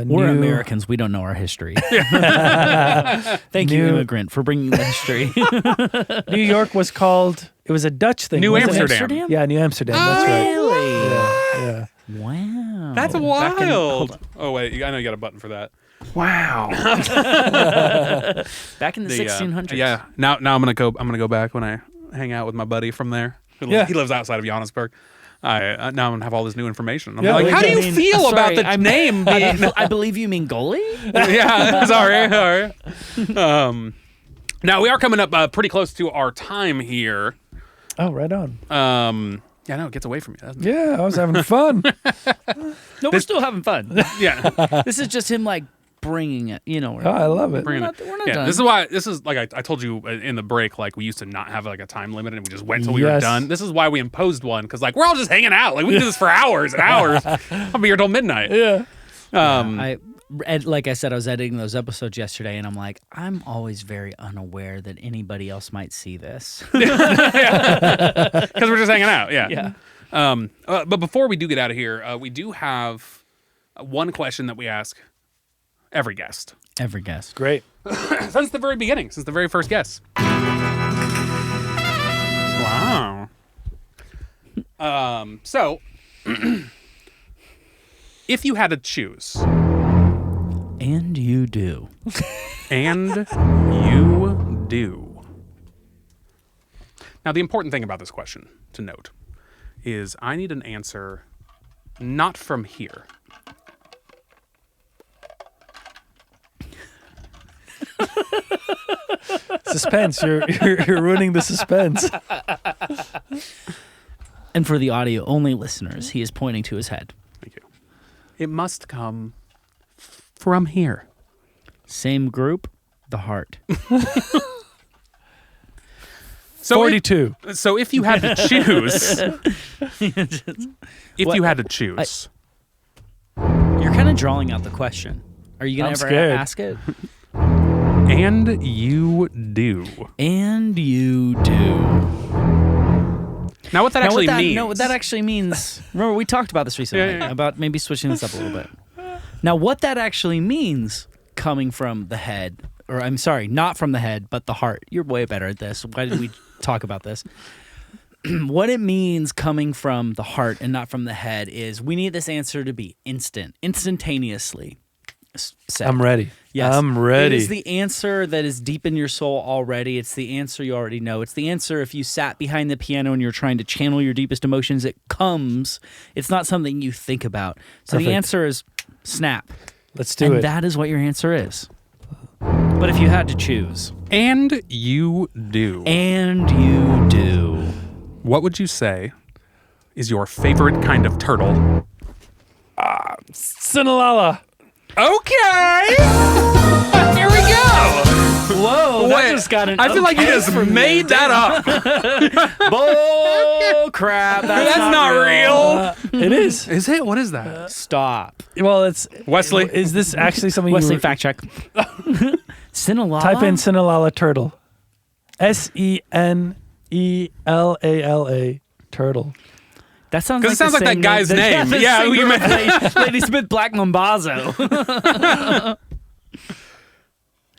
New- Americans. We don't know our history. Thank you, New- immigrant, for bringing the history. New York was called. It was a Dutch thing. New wasn't it? Amsterdam. Yeah, New Amsterdam. That's right. Really? Yeah. Wow. That's Back in- wild. hold on. Oh wait, I know you got a button for that. Wow. Back in the 1600s. Yeah. Now I'm gonna go back when I hang out with my buddy from there. Yeah. He lives outside of Johannesburg. Now I'm gonna have all this new information. I'm Yeah, like, we how do can- you I mean, feel about sorry, the name being? I believe you mean goalie? Yeah. Sorry. Now we are coming up pretty close to our time here. Oh, right on. Yeah, no, it gets away from you. Doesn't it? Yeah, I was having fun. No, we're still having fun. Yeah. This is just him like bringing it. Oh, I love it. We're not Yeah, done. this is why. This is like I told you in the break. Like we used to not have like a time limit, and we just went till we were Yes. done. This is why we imposed one because like we're all just hanging out. Like we can do this for hours and hours. I'll be here till midnight. Yeah. Like I said, I was editing those episodes yesterday, and I'm like, I'm always very unaware that anybody else might see this. Because we're just hanging out. Yeah. Yeah. But before we do get out of here, we do have one question that we ask every guest Every guest. Great. since the very beginning, since the very first guest. Wow. So, if you had to choose, And you do. and you do. Now, the important thing about this question to note is I need an answer not from here. Suspense. You're ruining the suspense. And for the audio only listeners, he is pointing to his head. Thank you. It must come from here. Same group, the heart. So 42. If you had to choose, if you had to choose, You're kind of drawing out the question. Are you going I'm to ever scared. ask it? And you do. And you do. Now, what that actually means. No, what that actually means. Remember, we talked about this recently about maybe switching this up a little bit. Now, what that actually means, coming from the head, or I'm sorry, not from the head, but the heart. You're way better at this. Why did we talk about this? What it means coming from the heart and not from the head is we need this answer to be instantaneously said. I'm ready. Yes. I'm ready. It is the answer that is deep in your soul already. It's the answer you already know. It's the answer if you sat behind the piano and you're trying to channel your deepest emotions, it comes. It's not something you think about. So the answer is snap. Let's do it. And that is what your answer is. But if you had to choose. And you do. And you do. What would you say is your favorite kind of turtle? Sinalala. Okay. Here we go. Whoa, Wait, that just got an I feel like you just made that up. Bull crap. That's not real. It is. Is it? What is that? Stop. Well, it's Wesley. Is this actually something Wesley, you fact check. Sinalala? type in Sinalala turtle? Senelala turtle. That sounds Because like it sounds like that guy's name. Yeah, who you meant. Ladysmith Black Mambazo.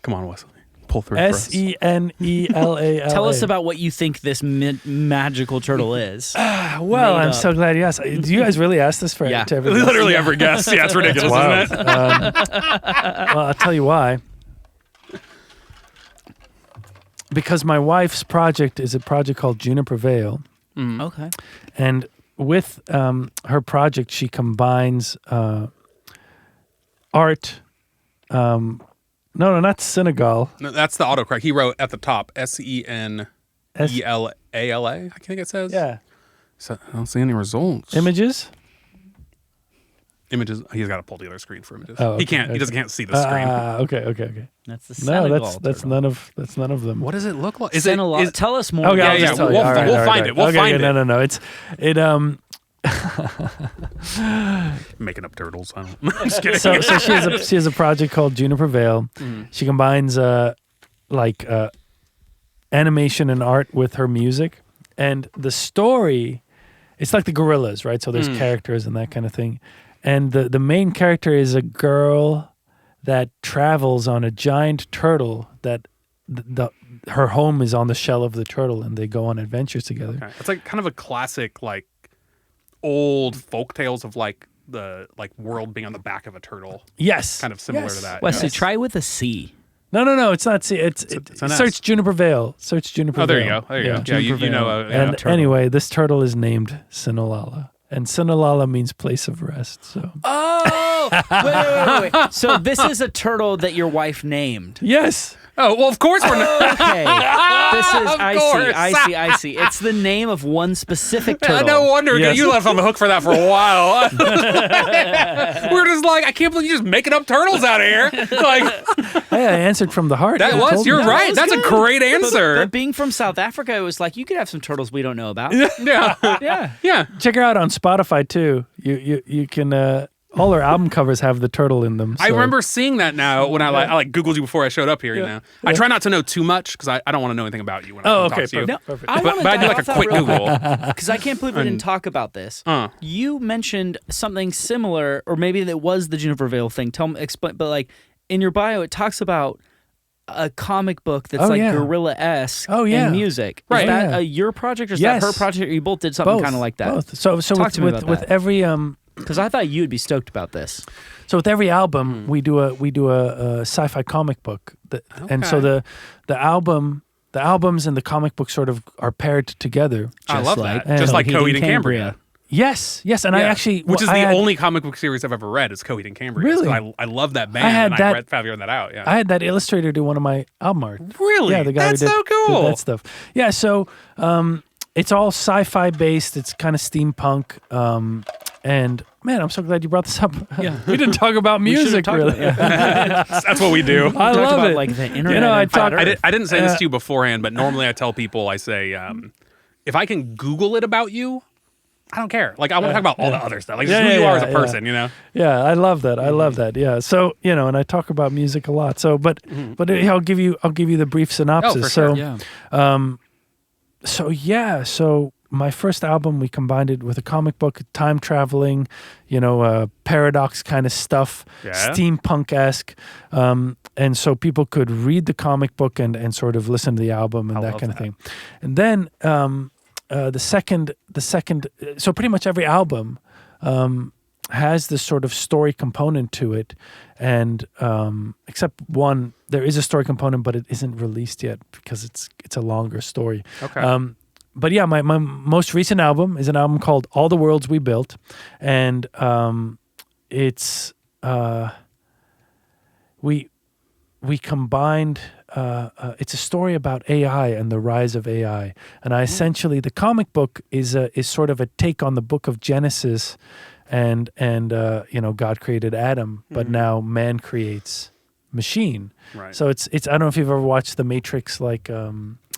Come on, Wesley. Pull through for us. Senelala. Tell us about what you think this magical turtle is. Well, I'm so glad you asked. Do you guys really ask this Yeah. to every guest? Literally every guest. Yeah, it's ridiculous, Wow. isn't it? Well, I'll tell you why. Because my wife's project is a project called Juniper Vale. Okay. And with her project, she combines art. No, not Senegal. No, that's the autocorrect. He wrote at the top Senelala. I think it says. Yeah. So I don't see any results. Images. Images. He's got to pull the other screen for images. Oh, okay, He can't. okay. He doesn't can't see the screen. Okay. That's the No, Senegal that's turtle. none of them. What does it look like? Is Senelala. it? Tell us more. Okay, Yeah, I'll yeah. just tell you. We'll All right, find all right. it. We'll Okay, find okay, it. No. Making up turtles. I don't. I'm just kidding. So she has a project called Juniper Vale. She combines animation and art with her music, and the story. It's like the Gorillas, right? So there's characters and that kind of thing, and the main character is a girl that travels on a giant turtle that her home is on the shell of the turtle, and they go on adventures together. Okay. It's like kind of a classic, like old folk tales of like the world being on the back of a turtle. Yes, Kind of similar to that. Wesley, Yes. try with a C. No, it's not. See, it's an S. search Juniper Vale. Search Juniper. Oh, there you Vale. go. There you go. Yeah, Juniper you know. Vale. Yeah. And anyway, this turtle is named Sinalala, and Sinalala means place of rest. So Oh, wait. So this is a turtle that your wife named. yes, Oh well, of course we're not. Okay. This is, Of I course. see. It's the name of one specific turtle. No wonder Yes. you left on the hook for that for a while. We're just like, I can't believe you're just making up turtles out of here. Like hey, I answered from the heart. that I was. told You're you. right. was That's good. a great answer. But being from South Africa, it was like, you could have some turtles we don't know about. Yeah. Yeah. Yeah. Check her out on Spotify too. You can. All her album covers have the turtle in them. I so- remember seeing that now when I Googled you before I showed up here. You know, I try not to know too much because I don't want to know anything about you when I Oh, talk okay, to you. perfect. I But I do like a quick Google. Because I can't believe we didn't talk about this. Uh. You mentioned something similar, or maybe that was the Juniper Vale thing. Tell me, explain. But like in your bio, it talks about a comic book that's Oh, like yeah. gorilla-esque Oh, yeah. in music. Right. Is that Yeah. your project, or is Yes. that her project, or you both did something both kind of like that? Both. So Talk to me about with that. every Because I thought you'd be stoked about this. So with every album, we do a sci-fi comic book, and so Okay. the albums and the comic book sort of are paired together. I love like that. Just like Coheed Coheed and and Cambria. Yes, and I Yeah. actually, which is I the had- only comic book series I've ever read is Coheed and Cambria. Really? So I love that band. I had and that- I figured that out. Yeah. I had that illustrator do one of my album art. Really? Yeah, the guy That's who did, so did cool. that stuff. Yeah, so it's all sci-fi based. It's kind of steampunk. And man, I'm so glad you brought this up. Yeah. We didn't talk about We should've music talked really. about- That's what we do. I We talked love about it. like the internet. You know, I and flat talk. Earth. I didn't say this to you beforehand, but normally I tell people, I say, if I can Google it about you, I don't care. Like, I want to talk about all the other stuff. Like, just Yeah, who you are as a yeah. person, you know? Yeah, I love that. I love that. Yeah. So, and I talk about music a lot. So, but I'll give you the brief synopsis. Oh, for sure. Yeah. So my first album, we combined it with a comic book, time traveling, paradox kind of stuff, steampunk-esque. And so people could read the comic book and sort of listen to the album and that kind of thing. And then the second, so pretty much every album has this sort of story component to it. And except one, there is a story component, but it isn't released yet because it's a longer story. Okay. But yeah, my most recent album is an album called All the Worlds We Built. And it's we combined it's a story about AI and the rise of AI. And I essentially, the comic book is sort of a take on the book of Genesis, and God created Adam, but now man creates machine. Right. So it's I don't know if you've ever watched The Matrix, like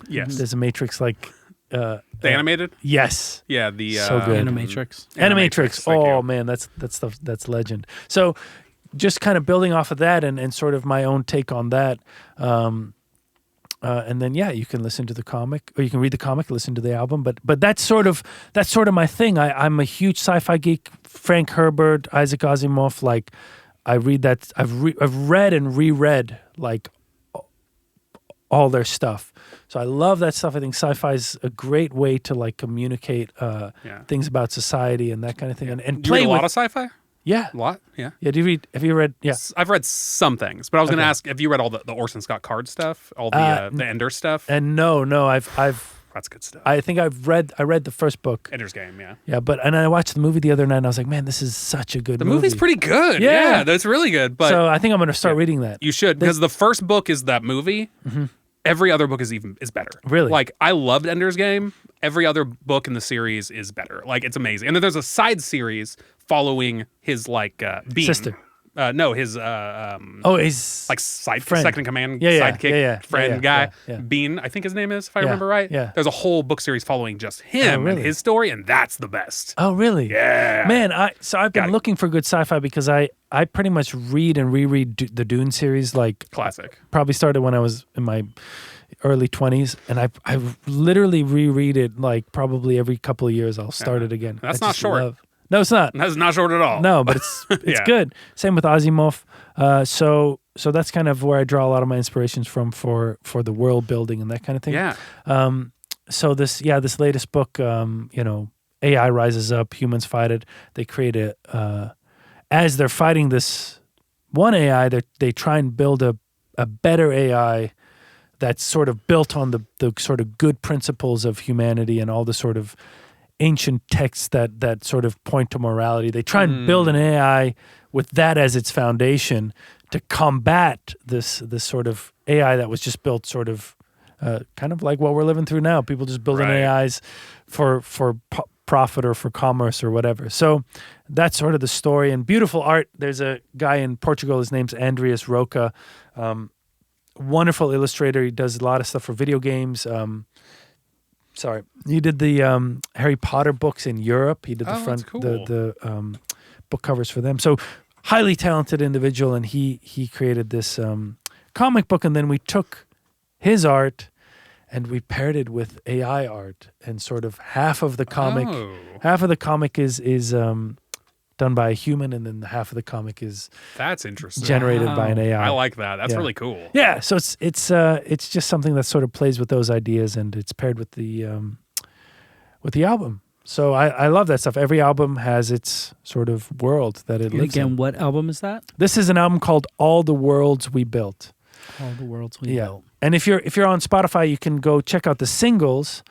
Yes. there's a Matrix like The animated? yes. Yeah, the So good. Animatrix. Animatrix. thank Oh you. man, that's legend. So just kind of building off of that and sort of my own take on that. And then you can listen to the comic, or you can read the comic, listen to the album. But that's sort of my thing. I'm a huge sci-fi geek. Frank Herbert, Isaac Asimov. Like I read that. I've read and reread like all their stuff. So I love that stuff. I think sci-fi is a great way to like communicate things about society and that kind of thing. And Do you read play a lot with of sci-fi? yeah. A lot? Yeah. Yeah, have you read I've read some things, but I was going to ask, have you read all the Orson Scott Card stuff? All the Ender stuff? And no, I've That's good stuff. I think I read the first book. Ender's Game, yeah. Yeah, and I watched the movie the other night and I was like, man, this is such a good movie. The movie's pretty good. Yeah. Yeah, that's really good. But so I think I'm going to start reading that. you should, because the first book is that movie. Every other book is better. Really? Like, I loved Ender's Game. Every other book in the series is better. Like, it's amazing. And then there's a side series following his Bean. Sister. No, his his like friend. second in command, Yeah, sidekick, friend guy. yeah. Bean, I think his name is, if I remember right. Yeah. There's a whole book series following just him really? and his story, and that's the best. Oh, really? Yeah. Man, I've been looking for good sci-fi because I pretty much read and reread the Dune series, like Classic. probably started when I was in my early 20s, and I literally reread it like probably every couple of years. I'll start it again. That's I not just short. No, it's not. That's not short at all. No, but it's Yeah. good. Same with Asimov. So that's kind of where I draw a lot of my inspirations from for the world building and that kind of thing. Yeah. So this latest book, AI rises up, humans fight it. They create as they're fighting this one AI, they try and build a better AI that's sort of built on the sort of good principles of humanity and all the sort of ancient texts that sort of point to morality. They try and build an AI with that as its foundation to combat this sort of AI that was just built sort of kind of like what we're living through now. People just building AIs for profit or for commerce or whatever. So that's sort of the story. And beautiful art. There's a guy in Portugal. His name's Andreas Roca. Wonderful illustrator. He does a lot of stuff for video games. He did the Harry Potter books in Europe. He did the front, that's cool. the book covers for them. So highly talented individual, and he created this comic book, and then we took his art and we paired it with AI art, and sort of half of the comic is done by a human, and then half of the comic is That's interesting. generated by an AI. I like that. That's Yeah. really cool. Yeah, so it's just something that sort of plays with those ideas, and it's paired with the album. So I love that stuff. Every album has its sort of world that it lives Again, in. what album is that? This is an album called All the Worlds We Built. All the Worlds We Yeah. Built. And if you're on Spotify, you can go check out the singles.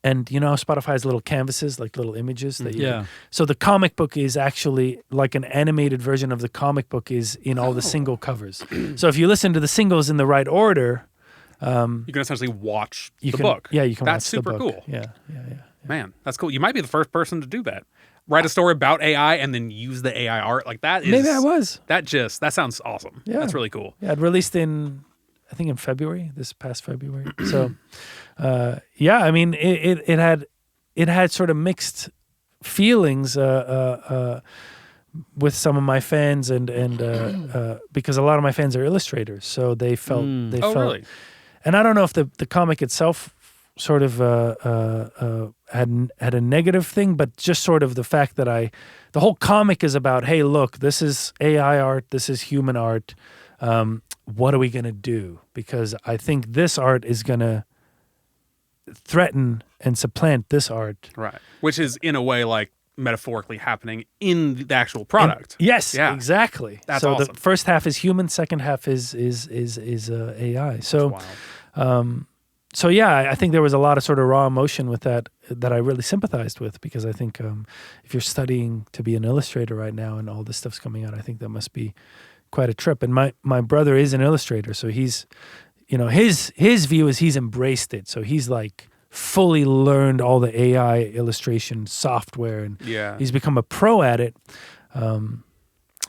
And Spotify has little canvases, like little images that you Yeah. So the comic book is actually like an animated version of the comic book is in all the single covers. So if you listen to the singles in the right order, You can essentially watch you the can book. Yeah, you can That's watch the super book. cool. Yeah. Man, that's cool. You might be the first person to do that. Write a story about AI and then use the AI art. Like that is Maybe I was. That sounds awesome. Yeah. That's really cool. Yeah, it released in February, this past February. So, I mean, it had it had sort of mixed feelings with some of my fans, and because a lot of my fans are illustrators, so they felt really? And I don't know if the comic itself sort of had a negative thing, but just sort of the fact that the whole comic is about, hey, look, this is AI art, this is human art. What are we gonna do? Because I think this art is gonna threaten and supplant this art, right? Which is in a way like metaphorically happening in the actual product. Yes, exactly. That's so awesome. The first half is human, second half is AI. So, so yeah, I think there was a lot of sort of raw emotion with that I really sympathized with, because I think if you're studying to be an illustrator right now and all this stuff's coming out, I think that must be quite a trip. And my brother is an illustrator, so he's, his view is he's embraced it. So he's like fully learned all the AI illustration software, and he's become a pro at it.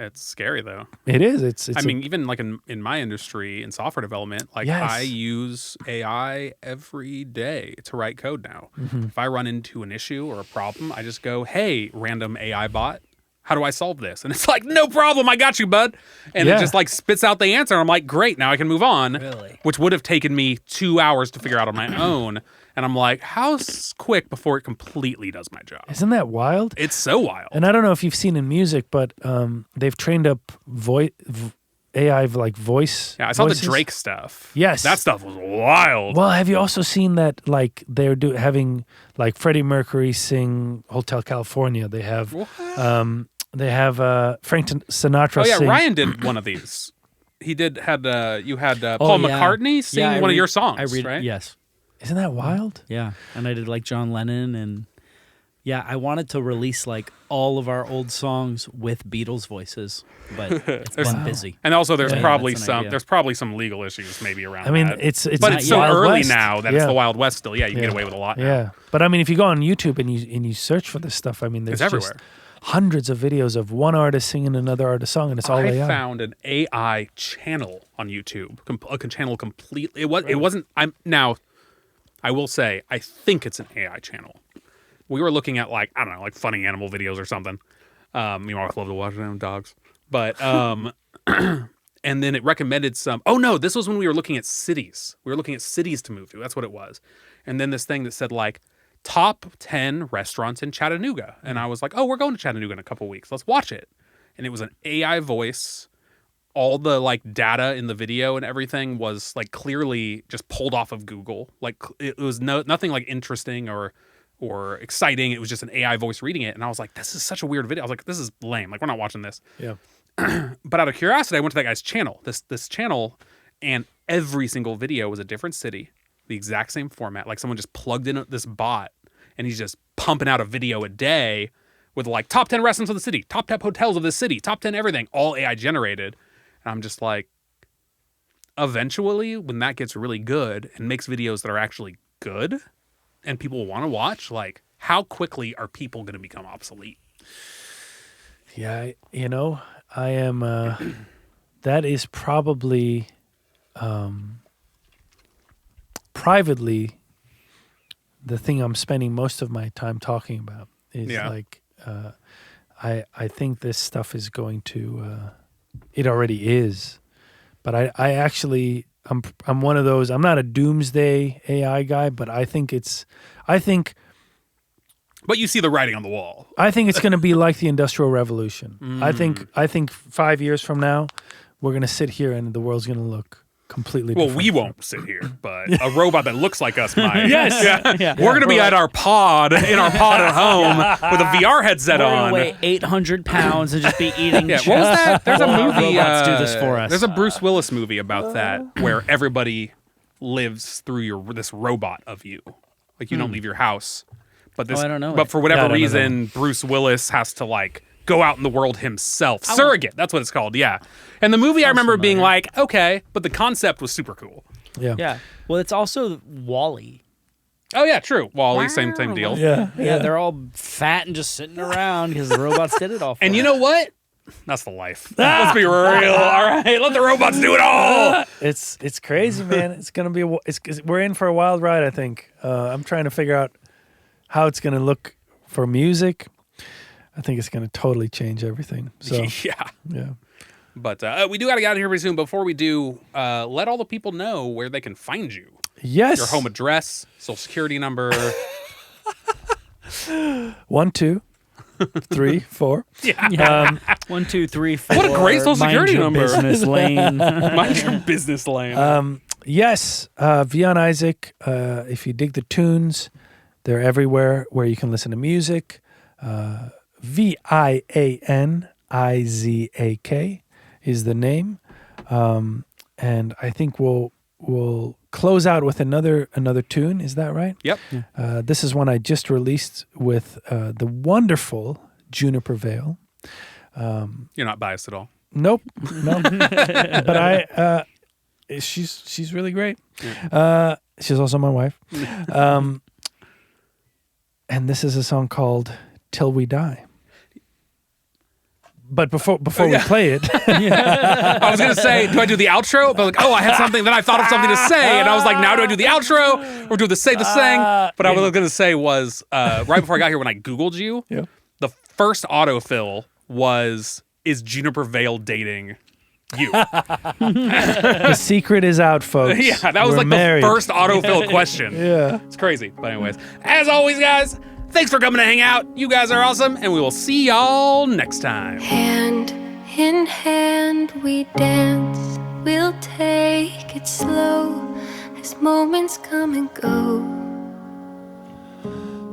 It's scary though. It is. It's I mean, even like in my industry in software development, like I use AI every day to write code now. If I run into an issue or a problem, I just go, hey, random AI bot, how do I solve this? And it's like, no problem, I got you, bud. And it just like spits out the answer. And I'm like, great, now I can move on. Really? Which would have taken me 2 hours to figure out on my own. And I'm like, how quick before it completely does my job? Isn't that wild? It's so wild. And I don't know if you've seen in music, but they've trained up AI like voice. Yeah, I saw voices. the Drake stuff. Yes. That stuff was wild. Well, have you also seen that like they're having like Freddie Mercury sing Hotel California? They have Frank Sinatra sing. Ryan did one of these. He had Paul McCartney sing one of your songs, right? Yes. Isn't that wild? Yeah, and I did like John Lennon, and I wanted to release like all of our old songs with Beatles voices, but it's been busy. And also, there's probably that's some legal issues maybe around. I mean, that. it's but it's so Wild early West. now that it's the Wild West still. Yeah, you can get away with a lot. Now. Yeah, but I mean, if you go on YouTube and you search for this stuff, I mean, there's it's everywhere. Just hundreds of videos of one artist singing another artist's song, and it's all AI. I found an AI channel on YouTube, a channel completely. It wasn't. I will say, I think it's an AI channel. We were looking at like funny animal videos or something. My wife loved to watch them, dogs. But and then it recommended some. Oh no, this was when we were looking at cities. We were looking at cities to move to. That's what it was. And then this thing that said like top 10 restaurants in Chattanooga, and I was like, oh, we're going to Chattanooga in a couple weeks. Let's watch it. And it was an AI voice. All the like data in the video and everything was like clearly just pulled off of Google. Like it was nothing like interesting or exciting. It was just an AI voice reading it. And I was like, this is such a weird video. I was like, this is lame. Like we're not watching this. Yeah. But out of curiosity, I went to that guy's channel, this channel, and every single video was a different city, the exact same format. Like someone just plugged in this bot and he's just pumping out a video a day with like top 10 restaurants of the city, top 10 hotels of the city, top 10 everything, all AI generated. And I'm just like, eventually, when that gets really good and makes videos that are actually good and people want to watch, like, how quickly are people going to become obsolete? Yeah, I am, that is probably, privately, the thing I'm spending most of my time talking about is like, I think this stuff is going to, it already is, but I actually I'm one of those. I'm not a doomsday AI guy, but I think. But you see the writing on the wall. I think it's going to be like the Industrial Revolution. I think 5 years from now, we're going to sit here and the world's going to look completely different. Well, we won't sit here, but a robot that looks like us might. Yes. Yeah. We're going to be at our pod, in our pod at home with a VR headset We're on. gonna weigh 800 pounds and just be eating What was that? There's a while movie. robots do this for us. There's a Bruce Willis movie about that where everybody lives through this robot of you. Like you don't leave your house. But this, I don't know But it. for whatever I don't know reason, Bruce Willis has to like go out in the world himself. Surrogate, that's what it's called. Yeah. And the movie, I remember being like, okay, but the concept was super cool. Yeah. Yeah. Well, it's also Wall-E. Oh yeah, true. Wall-E, same deal. Yeah. Yeah, they're all fat and just sitting around because the robots did it all for And you them. know what? That's the life. Let's be real. All right, let the robots do it all. It's crazy, man. It's gonna be we're in for a wild ride. I think. I'm trying to figure out how it's going to look for music, I think it's going to totally change everything. So yeah. But we do got to get out of here pretty soon. Before we do, let all the people know where they can find you. Yes. Your home address, social security number. 1, 2, 3, 4. Yeah. 1, 2, 3, 4. What a great social security number. Business lane. Mind your business lane. Yes, Vian Izak. If you dig the tunes, they're everywhere where you can listen to music. VianIzak is the name, and I think we'll close out with another tune. Is that right? Yep. This is one I just released with the wonderful Juniper Vale. You're not biased at all. Nope, no. But she's really great. Yeah. She's also my wife. And this is a song called "Till We Die." But before we play it, I was gonna say, do I do the outro? But I had something. Then I thought of something to say, and I was like, now do I do the outro or do the say the thing? But I was gonna say was right before I got here when I Googled you, the first autofill was, "Is Juniper Vale dating you?" The secret is out, folks. Yeah, that was We're married. the first autofill question. Yeah, it's crazy. But anyways, as always, guys. Thanks for coming to hang out. You guys are awesome, and we will see y'all next time. Hand in hand we dance. We'll take it slow as moments come and go.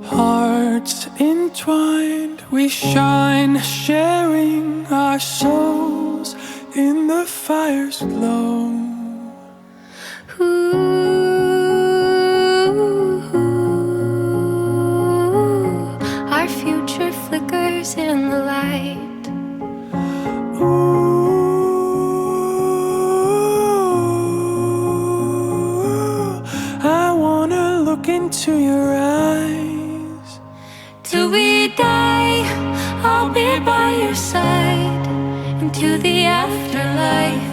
Hearts entwined, we shine, sharing our souls in the fire's glow. Our future flickers in the light. Ooh, I wanna look into your eyes. Till we die, I'll be by your side. Into the afterlife,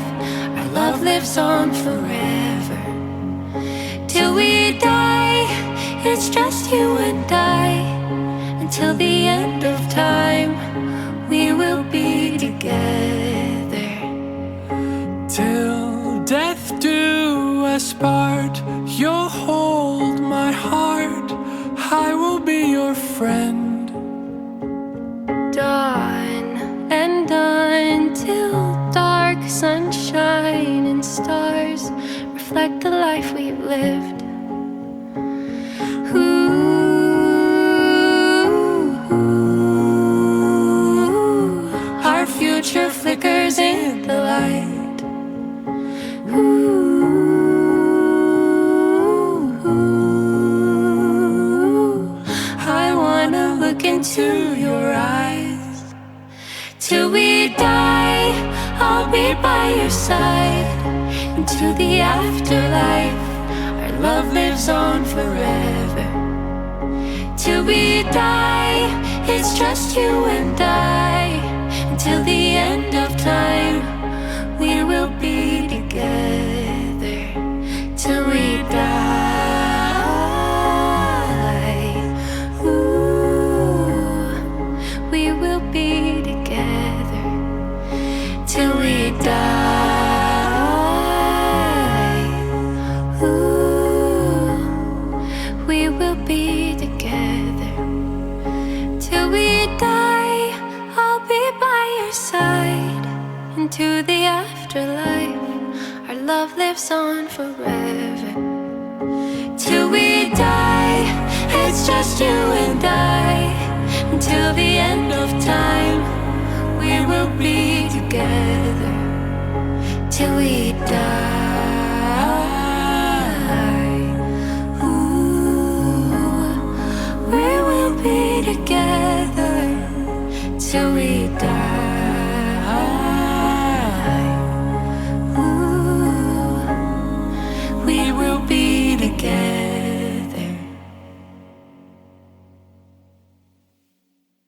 our love lives on forever. Till we die, it's just you and I. Until the end of time, we will be together. Till death do us part, you'll hold my heart. I will be your friend. Dawn and until dark sunshine and stars reflect the life we've lived. Our future flickers in the light. I wanna look into your eyes. Till we die, I'll be by your side. Into the afterlife, our love lives on forever. Till we die, it's just you and I. Until the end of time, we will be together. Till we die, ooh, we will be together. Till we die, ooh, we will be together. Till we die, I'll be by your side. Into the afterlife, our love lives on forever. Till we die, it's just you and I. Until the end of time, we will be together. Till we die.